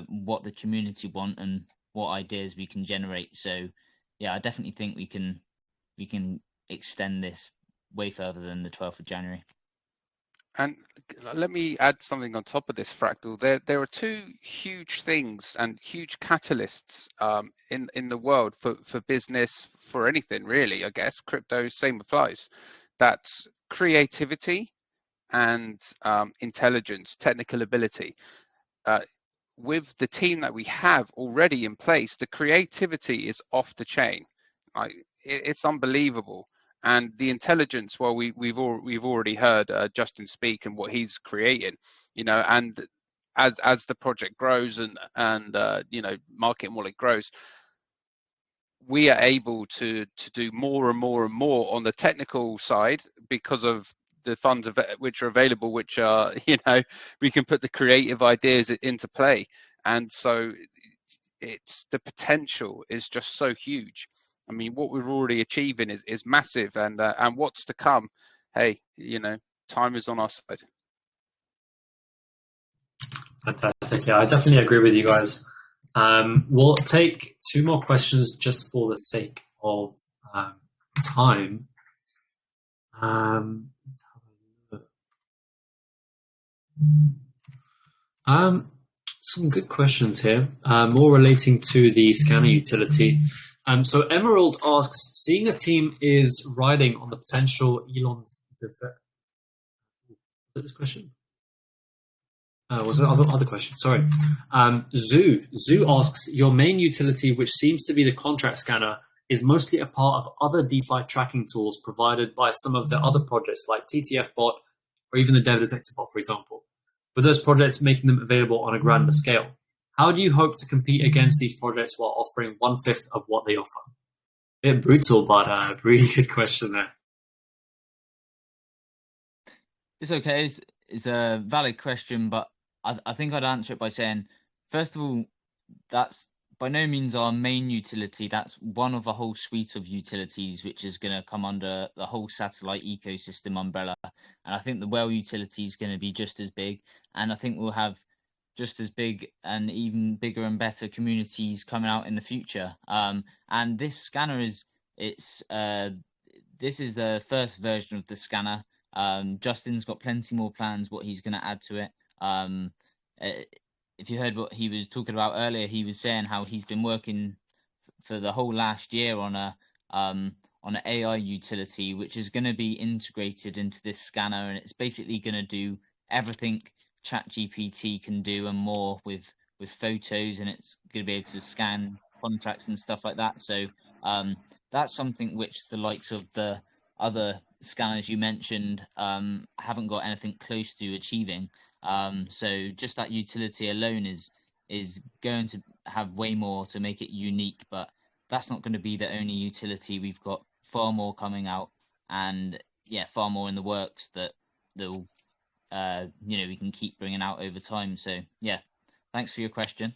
what the community want and what ideas we can generate. So yeah, I definitely think we can extend this way further than the 12th of January. And let me add something on top of this, Fractal. There are two huge things and huge catalysts in the world for business, for anything really. I guess crypto, same applies. That's creativity and intelligence, technical ability. With the team that we have already in place, the creativity is off the chain. It's unbelievable. And the intelligence, well, we've already heard Justin speak and what he's creating, you know, and as the project grows and you know, market wallet grows, we are able to do more and more and more on the technical side because of the funds which are available, which are, you know, we can put the creative ideas into play. And so it's the potential is just so huge. I mean, what we're already achieving is massive, and what's to come, hey, you know, time is on our side. Fantastic. Yeah, I definitely agree with you guys. We'll take two more questions just for the sake of time. Some good questions here, more relating to the scanner utility. So Emerald asks, seeing a team is riding on the potential Elon's this question? Was there other question? Sorry. Zoo asks, your main utility, which seems to be the contract scanner, is mostly a part of other DeFi tracking tools provided by some of the other projects like TTF bot or even the Dev Detector bot, for example, with those projects making them available on a grander scale. How do you hope to compete against these projects while offering 1/5 of what they offer? A bit brutal, but a really good question there. It's okay. It's a valid question, but I think I'd answer it by saying, first of all, that's by no means our main utility. That's one of a whole suite of utilities which is going to come under the whole satellite ecosystem umbrella. And I think the whale utility is going to be just as big, and I think we'll have just as big and even bigger and better communities coming out in the future. And this scanner is this is the first version of the scanner. Justin's got plenty more plans what he's going to add to it. If you heard what he was talking about earlier, he was saying how he's been working for the whole last year on an AI utility, which is going to be integrated into this scanner, and it's basically going to do everything ChatGPT can do and more with photos, and it's going to be able to scan contracts and stuff like that. So that's something which the likes of the other scanners you mentioned haven't got anything close to achieving. So just that utility alone is going to have way more to make it unique, but that's not going to be the only utility. We've got far more coming out, and yeah, far more in the works that will we can keep bringing out over time. So yeah, thanks for your question.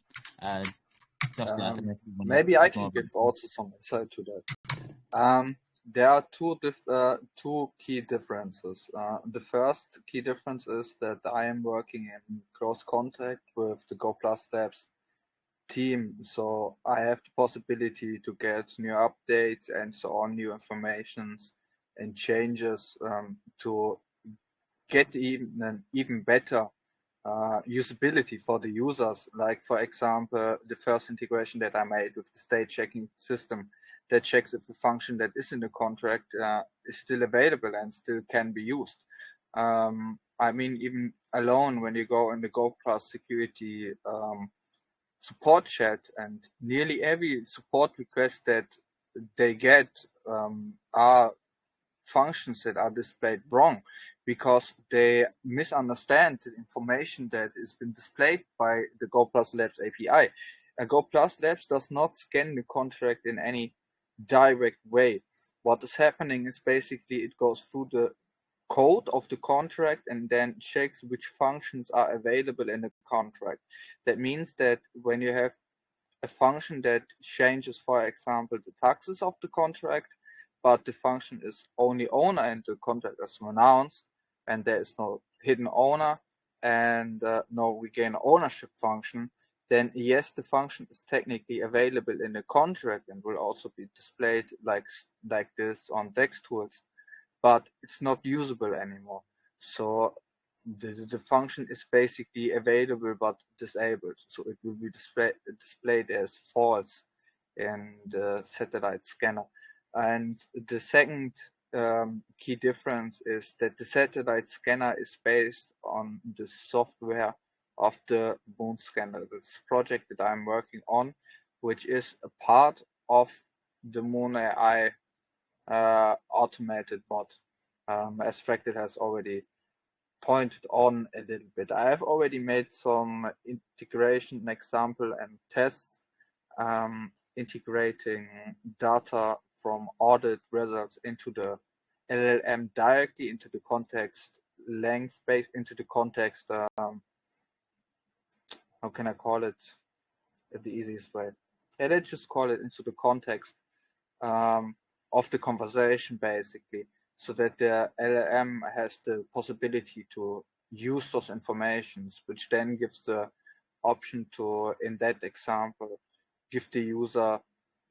Dustin, maybe I can give also some insight to that. There are two key differences. The first key difference is that I am working in close contact with the Go Plus Labs team, so I have the possibility to get new updates and so on, new informations and changes to get even better usability for the users. Like, for example, the first integration that I made with the state checking system that checks if the function that is in the contract is still available and still can be used. I mean, even alone when you go in the Go Plus security support chat, and nearly every support request that they get are functions that are displayed wrong because they misunderstand the information that has been displayed by the Go Plus Labs API. Go Plus Labs does not scan the contract in any direct way. What is happening is basically it goes through the code of the contract and then checks which functions are available in the contract. That means that when you have a function that changes, for example, the taxes of the contract, but the function is only owner and the contract is renounced, and there is no hidden owner and no regain ownership function, then yes, the function is technically available in the contract and will also be displayed like this on DEX tools, but it's not usable anymore. So the function is basically available but disabled, so it will be displayed as false in the satellite scanner. And the second key difference is that the satellite scanner is based on the software of the moon scanner. This project that I'm working on, which is a part of the Moon AI automated bot, as Fractal has already pointed on a little bit. I have already made some integration example and tests integrating data from audit results into the LLM directly into the context length space, into the context, how can I call it the easiest way? Yeah, let's just call it into the context of the conversation, basically, so that the LLM has the possibility to use those informations, which then gives the option to, in that example, give the user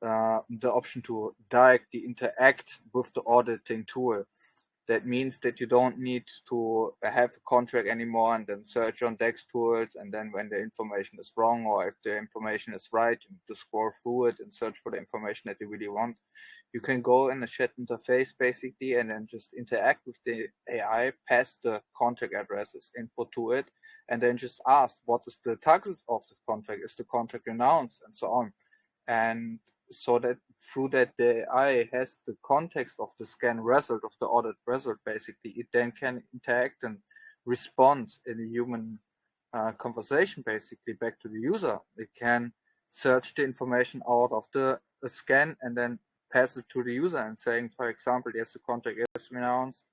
the option to directly interact with the auditing tool. That means that you don't need to have a contract anymore and then search on DEX tools, and then when the information is wrong or if the information is right, you need to scroll through it and search for the information that you really want. You can go in the chat interface basically and then just interact with the AI, pass the contract addresses input to it, and then just ask what is the taxes of the contract, is the contract renounced, and so on. And so that through that the AI has the context of the scan result, of the audit result, basically, it then can interact and respond in a human conversation, basically, back to the user. It can search the information out of the scan and then pass it to the user and saying, for example, yes, the contract is renounced.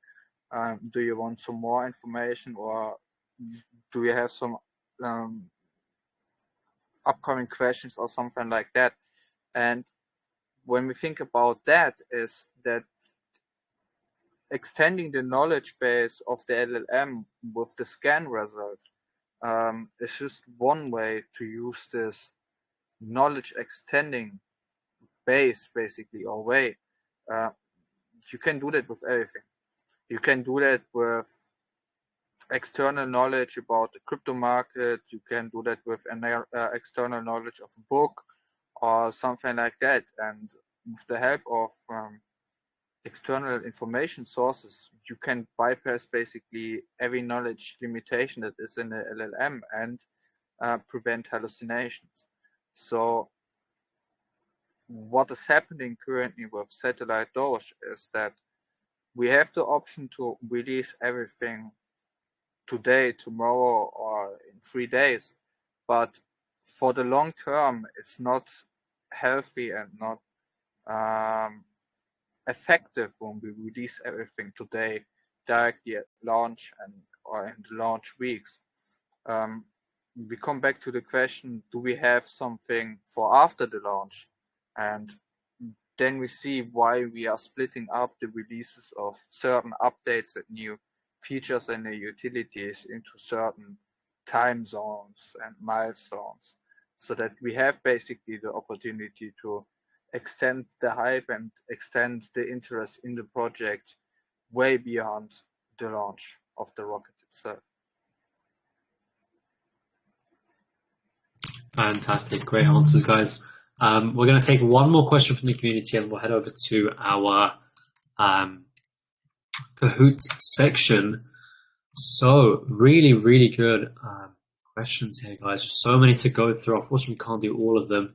Do you want some more information, or do you have some upcoming questions or something like that? And when we think about that, is that extending the knowledge base of the LLM with the scan result is just one way to use this knowledge extending base, basically, or way. You can do that with everything. You can do that with external knowledge about the crypto market. You can do that with an external knowledge of a book or something like that. And with the help of external information sources, you can bypass basically every knowledge limitation that is in the LLM and prevent hallucinations. So what is happening currently with satellite Doge is that we have the option to release everything today, tomorrow, or in 3 days, but for the long term, it's not healthy and not effective when we release everything today directly at launch and or in the launch weeks. We come back to the question, do we have something for after the launch? And then we see why we are splitting up the releases of certain updates and new features and the utilities into certain time zones and milestones, so that we have basically the opportunity to extend the hype and extend the interest in the project way beyond the launch of the rocket itself. Fantastic. Great answers, guys. We're going to take one more question from the community and we'll head over to our Kahoot section. So really, really good questions here, guys. There's so many to go through. Unfortunately, we can't do all of them.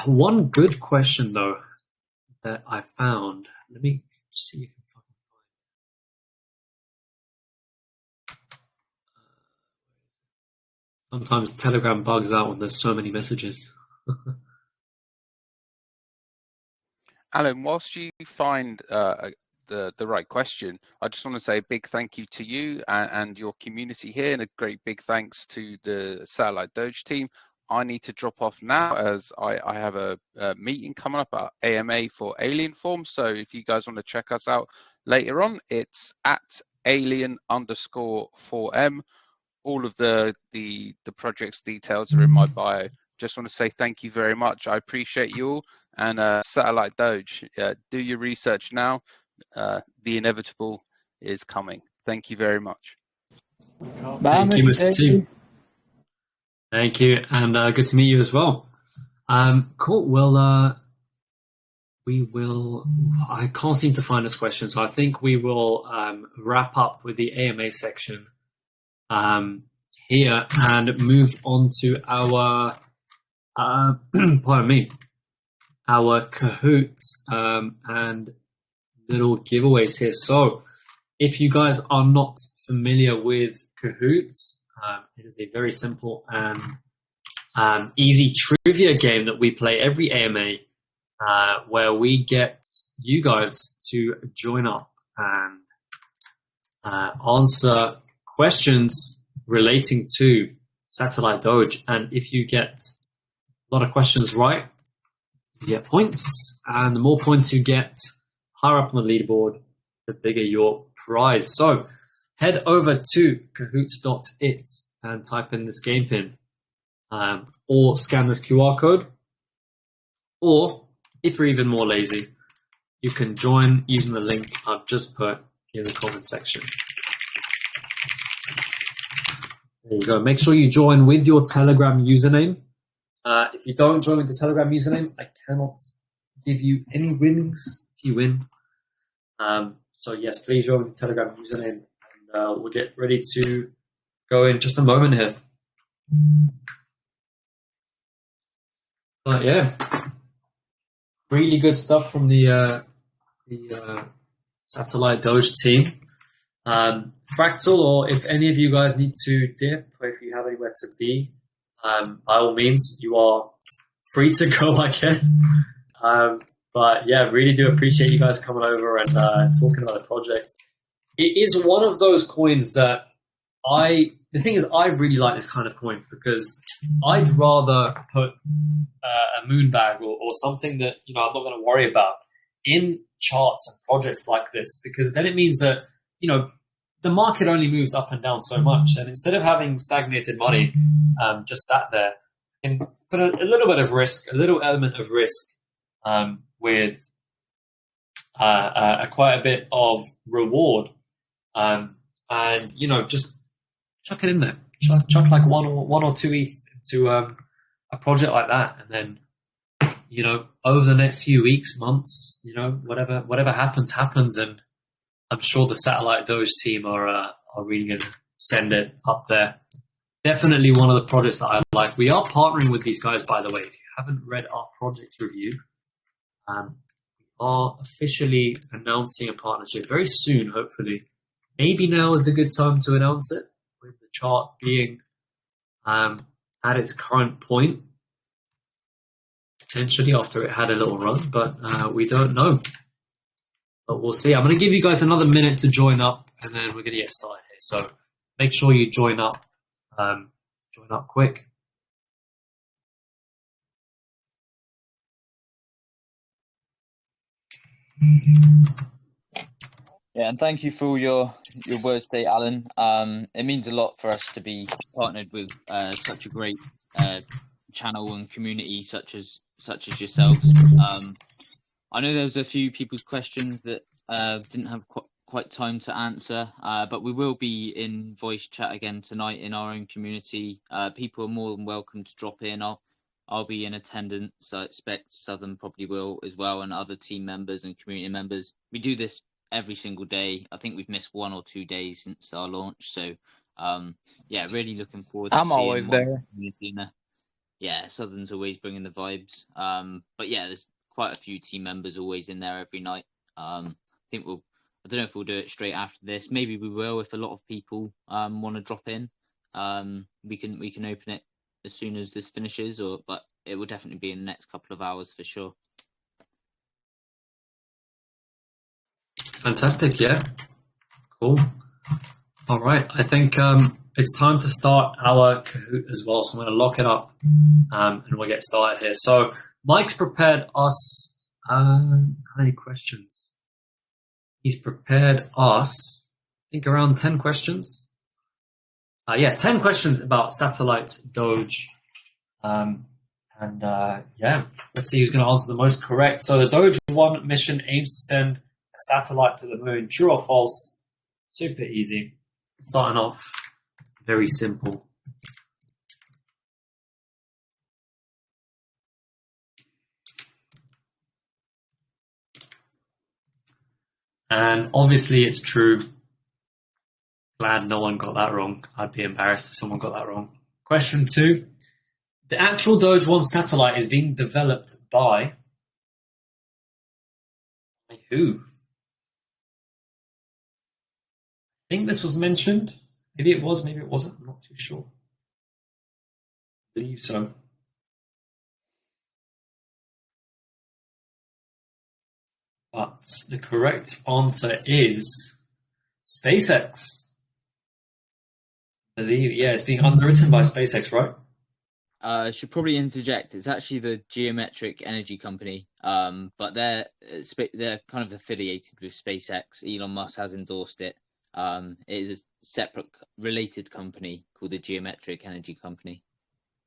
One good question though that I found. Let me see if I can fucking find. Sometimes Telegram bugs out when there's so many messages. Alan, whilst you find the right question, I just want to say a big thank you to you and your community here, and a great big thanks to the Satellite Doge team. I need to drop off now as I have a meeting coming up at AMA for Alien Form. So if you guys want to check us out later on, it's at alien_4M. All of the project's details are in my bio. Just want to say thank you very much. I appreciate you all. And Satellite Doge, do your research now. The inevitable is coming. Thank you very much. Bye, Thank you, Mr. Mr. T. Tasty. Thank you, and good to meet you as well. Cool. Well, we will. I can't seem to find this question, so I think we will wrap up with the AMA section here and move on to our pardon me, our Kahoots and little giveaways here. So, if you guys are not familiar with Kahoots, it is a very simple and easy trivia game that we play every AMA, where we get you guys to join up and answer questions relating to Satellite Doge. And if you get a lot of questions right, you get points. And the more points you get, higher up on the leaderboard, the bigger your prize. So head over to Kahoot.it and type in this game pin, or scan this QR code, or if you're even more lazy, you can join using the link I've just put in the comment section. There you go. Make sure you join with your Telegram username. If you don't join with the Telegram username, I cannot give you any winnings if you win. So yes, please join with the Telegram username, and we'll get ready to go in just a moment here. But yeah, really good stuff from the Satellite Doge team. Fractal, or if any of you guys need to dip, or if you have anywhere to be, by all means, you are free to go, I guess. But yeah, really do appreciate you guys coming over and talking about the project. It is one of those coins that the thing is, I really like this kind of coins because I'd rather put a moon bag or something that I'm not going to worry about in charts and projects like this, because then it means that the market only moves up and down so much, and instead of having stagnated money just sat there, you can put a little bit of risk, a little element of risk with quite a bit of reward, and just chuck it in there, chuck like one or two ETH into a project like that, and then over the next few weeks, months, whatever happens, and I'm sure the Satellite Doge team are really going to send it up there. Definitely one of the projects that I like. We are partnering with these guys, by the way. If you haven't read our project review, we are officially announcing a partnership very soon, hopefully. Maybe now is the good time to announce it, with the chart being at its current point, potentially after it had a little run, but we don't know. But we'll see. I'm going to give you guys another minute to join up, and then we're going to get started here. So make sure you join up quick. Yeah, and thank you for all your words today, Alan. It means a lot for us to be partnered with such a great channel and community such as yourselves. I know there was a few people's questions that didn't have quite time to answer, but we will be in voice chat again tonight in our own community. People are more than welcome to drop in. I'll be in attendance. I expect Southern probably will as well, and other team members and community members. We do this every single day. I think we've missed 1 or 2 days since our launch. So yeah, really looking forward to I'm seeing always there. Yeah, Southern's always bringing the vibes. But yeah, there's quite a few team members always in there every night. I think I don't know if we'll do it straight after this. Maybe we will if a lot of people want to drop in. We can open it as soon as this finishes, but it will definitely be in the next couple of hours for sure. Fantastic, yeah. Cool. All right, I think it's time to start our Kahoot as well. So I'm going to lock it up and we'll get started here. So Mike's prepared us, how many questions? He's prepared us, I think around 10 questions. Yeah, 10 questions about satellite Doge. Yeah, let's see who's going to answer the most correct. So the Doge 1 mission aims to send a satellite to the moon. True or false? Super easy. Starting off very simple. And obviously it's true. Glad no one got that wrong. I'd be embarrassed if someone got that wrong. Question 2. The actual Doge 1 satellite is being developed by who? I think this was mentioned. Maybe it was, maybe it wasn't. I'm not too sure. I believe so. But the correct answer is SpaceX. I believe, yeah, it's being underwritten by SpaceX, right? I should probably interject. It's actually the Geometric Energy Company, but they're kind of affiliated with SpaceX. Elon Musk has endorsed it. It is a separate, related company called the Geometric Energy Company.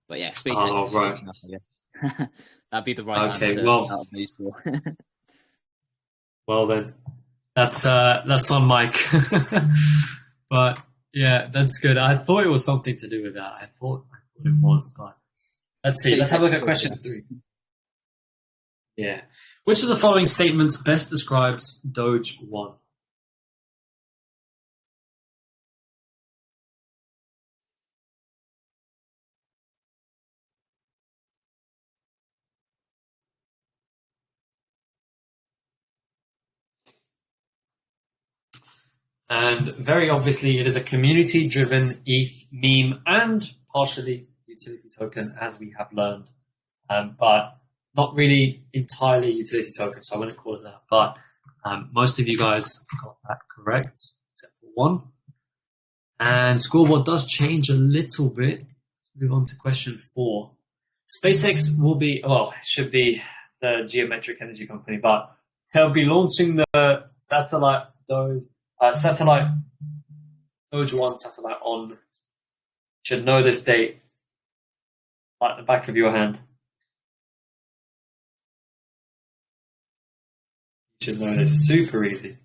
But yeah, SpaceX. Oh, right. Enough, that'd be the right answer. Okay, well. Out of these four. Well then, that's on Mike. But yeah, that's good. I thought it was something to do with that. I thought it was, but let's see. Let's have a look at question 3. Yeah. Which of the following statements best describes Doge 1? And very obviously, it is a community-driven ETH meme and partially utility token, as we have learned, but not really entirely utility token, so I wouldn't call it that. But most of you guys got that correct, except for one. And scoreboard does change a little bit. Let's move on to question 4. SpaceX will be, well, it should be the Geometric Energy Company, but they'll be launching the satellite Doge 1 satellite on, should know this date like the back of your hand. You should know this, super easy.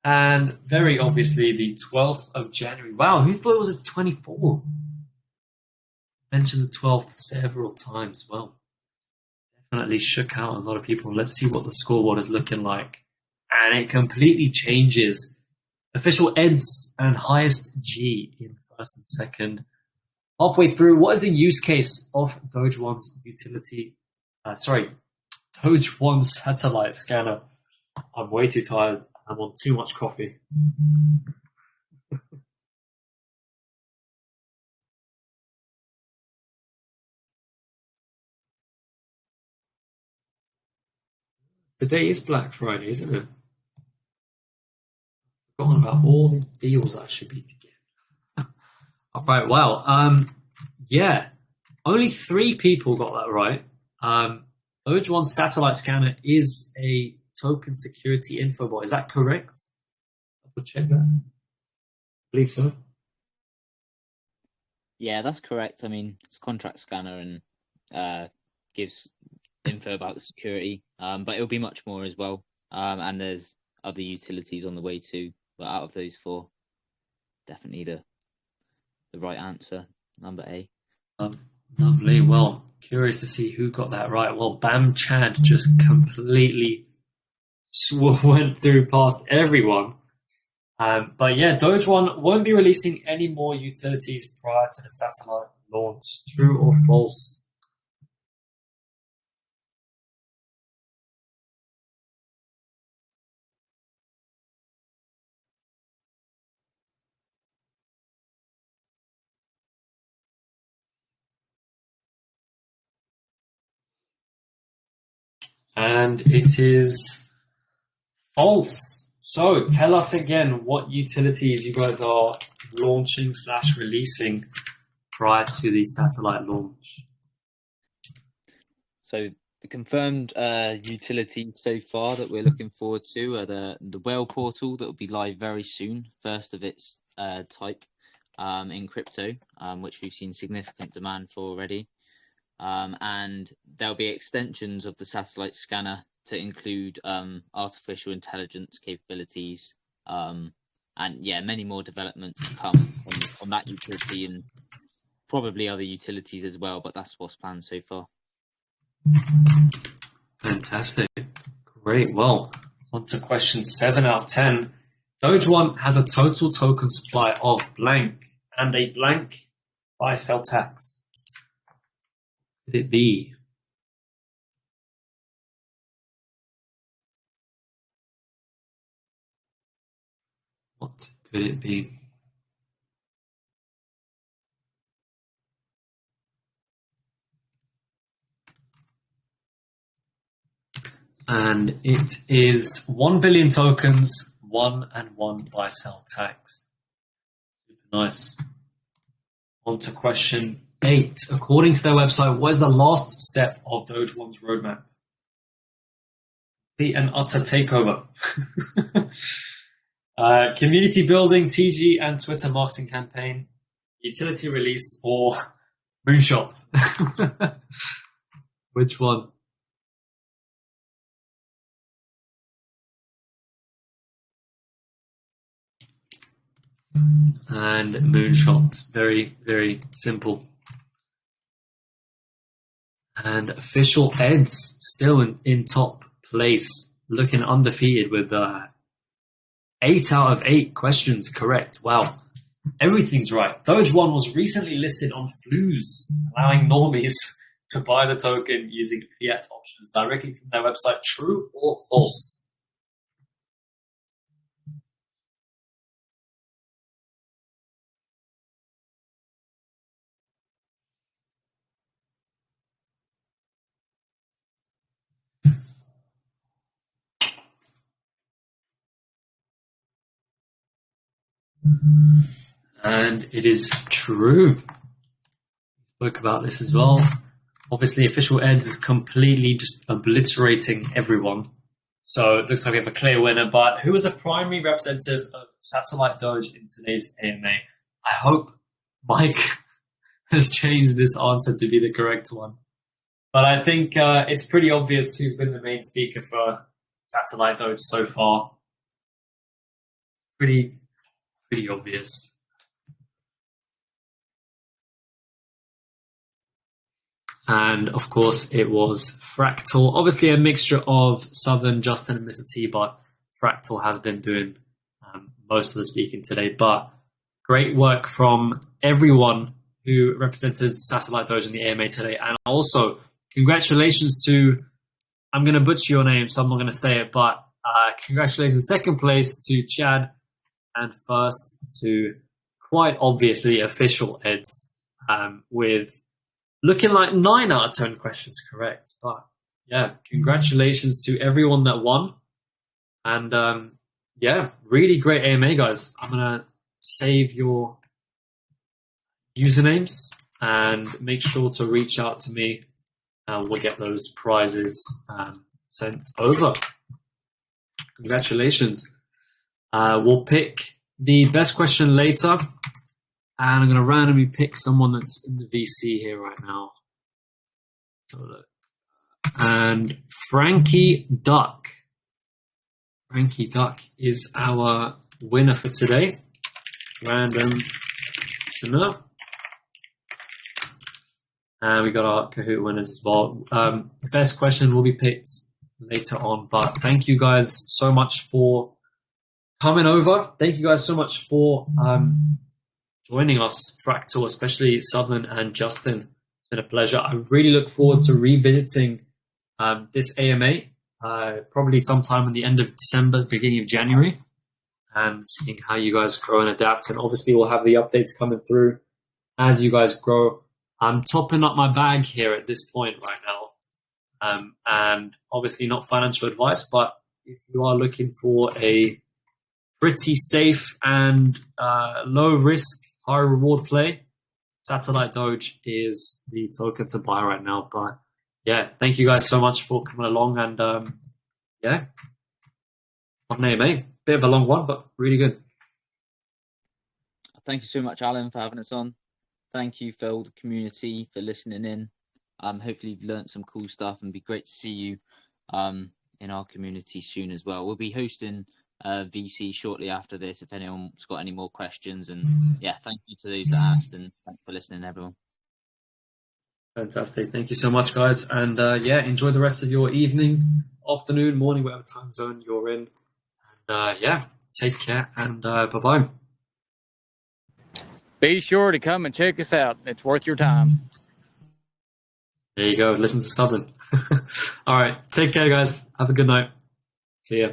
And very obviously the 12th of January. Wow, who thought it was the 24th? Mentioned the 12th several times. Well, definitely shook out a lot of people. Let's see what the scoreboard is looking like. And it completely changes. Official EDS and highest G in first and second. Halfway through, what is the use case of Doge 1's utility? Doge 1 satellite scanner. I'm way too tired. I'm on too much coffee. Today is Black Friday, isn't it? Forgotten about all the deals I should be to get. All right, wow. Yeah, only 3 people got that right. Doge 1 satellite scanner is a token security info bot. Is that correct? Double check that. I believe so. Yeah, that's correct. I mean, it's a contract scanner and gives info about the security, but it'll be much more as well. And there's other utilities on the way too. But out of those 4, definitely the right answer, number A. Lovely. Well, curious to see who got that right. Well, Bam Chad just completely went through past everyone. But yeah, Doge 1 won't be releasing any more utilities prior to the satellite launch. True or false? And it is false. So tell us again what utilities you guys are launching / releasing prior to the satellite launch. So the confirmed utilities so far that we're looking forward to are the whale portal that will be live very soon, first of its type in crypto, which we've seen significant demand for already. And there'll be extensions of the satellite scanner to include artificial intelligence capabilities, and yeah, many more developments to come on that utility and probably other utilities as well, but that's what's planned so far. Fantastic. Great. Well, on to question 7 out of 10. Doge 1 has a total token supply of blank and a blank buy-sell tax. Could it be? What could it be? And it is 1 billion tokens, 1 and 1 buy-sell tax. Super nice. On to question 8. According to their website, what is the last step of Doge 1's roadmap? The and utter takeover. Community building, TG and Twitter marketing campaign, utility release, or moonshot? Which one? And moonshot. Very, very simple. And official Eds still in top place, looking undefeated with 8 out of 8 questions correct. Wow. Everything's right. Doge 1 was recently listed on Flues, allowing normies to buy the token using fiat options directly from their website. True or false? And it is true. We spoke about this as well. Obviously, official Eds is completely just obliterating everyone. So it looks like we have a clear winner. But who was the primary representative of Satellite Doge in today's AMA? I hope Mike has changed this answer to be the correct one. But I think it's pretty obvious who's been the main speaker for Satellite Doge so far. Pretty obvious. And of course, it was Fractal. Obviously, a mixture of Southern, Justin, and Mr. T, but Fractal has been doing most of the speaking today. But great work from everyone who represented Satellite Doge in the AMA today. And also, congratulations to, I'm going to butcher your name, so I'm not going to say it, but congratulations, second place to Chad, and first to, quite obviously, official Eds, with looking like 9 out of 10 questions correct. But yeah, congratulations to everyone that won. And yeah, really great AMA, guys. I'm going to save your usernames and make sure to reach out to me, and we'll get those prizes sent over. Congratulations. We'll pick the best question later. And I'm going to randomly pick someone that's in the VC here right now. So look. And Frankie Duck. Frankie Duck is our winner for today. Random listener. And we got our Kahoot winners as well. Best question will be picked later on. But thank you guys so much for coming over. Thank you guys so much for joining us, Fractal, especially Southern and Justin. It's been a pleasure. I really look forward to revisiting this AMA, probably sometime in the end of December, beginning of January, and seeing how you guys grow and adapt. And obviously we'll have the updates coming through as you guys grow. I'm topping up my bag here at this point right now. And obviously not financial advice, but if you are looking for a pretty safe and low risk, high reward play, Satellite Doge is the token to buy right now. But yeah, thank you guys so much for coming along. And yeah, what an AMA. Bit of a long one, but really good. Thank you so much, Alan, for having us on. Thank you, Phil, the community, for listening in. Hopefully you've learned some cool stuff, and it'd be great to see you in our community soon as well. We'll be hosting VC shortly after this if anyone's got any more questions. And yeah, thank you to those that asked, and thanks for listening, everyone. Fantastic. Thank you so much, guys. And yeah, enjoy the rest of your evening, afternoon, morning, whatever time zone you're in. And yeah, take care, and bye-bye. Be sure to come and check us out. It's worth your time. There you go. Listen to Southern. All right. Take care, guys. Have a good night. See ya.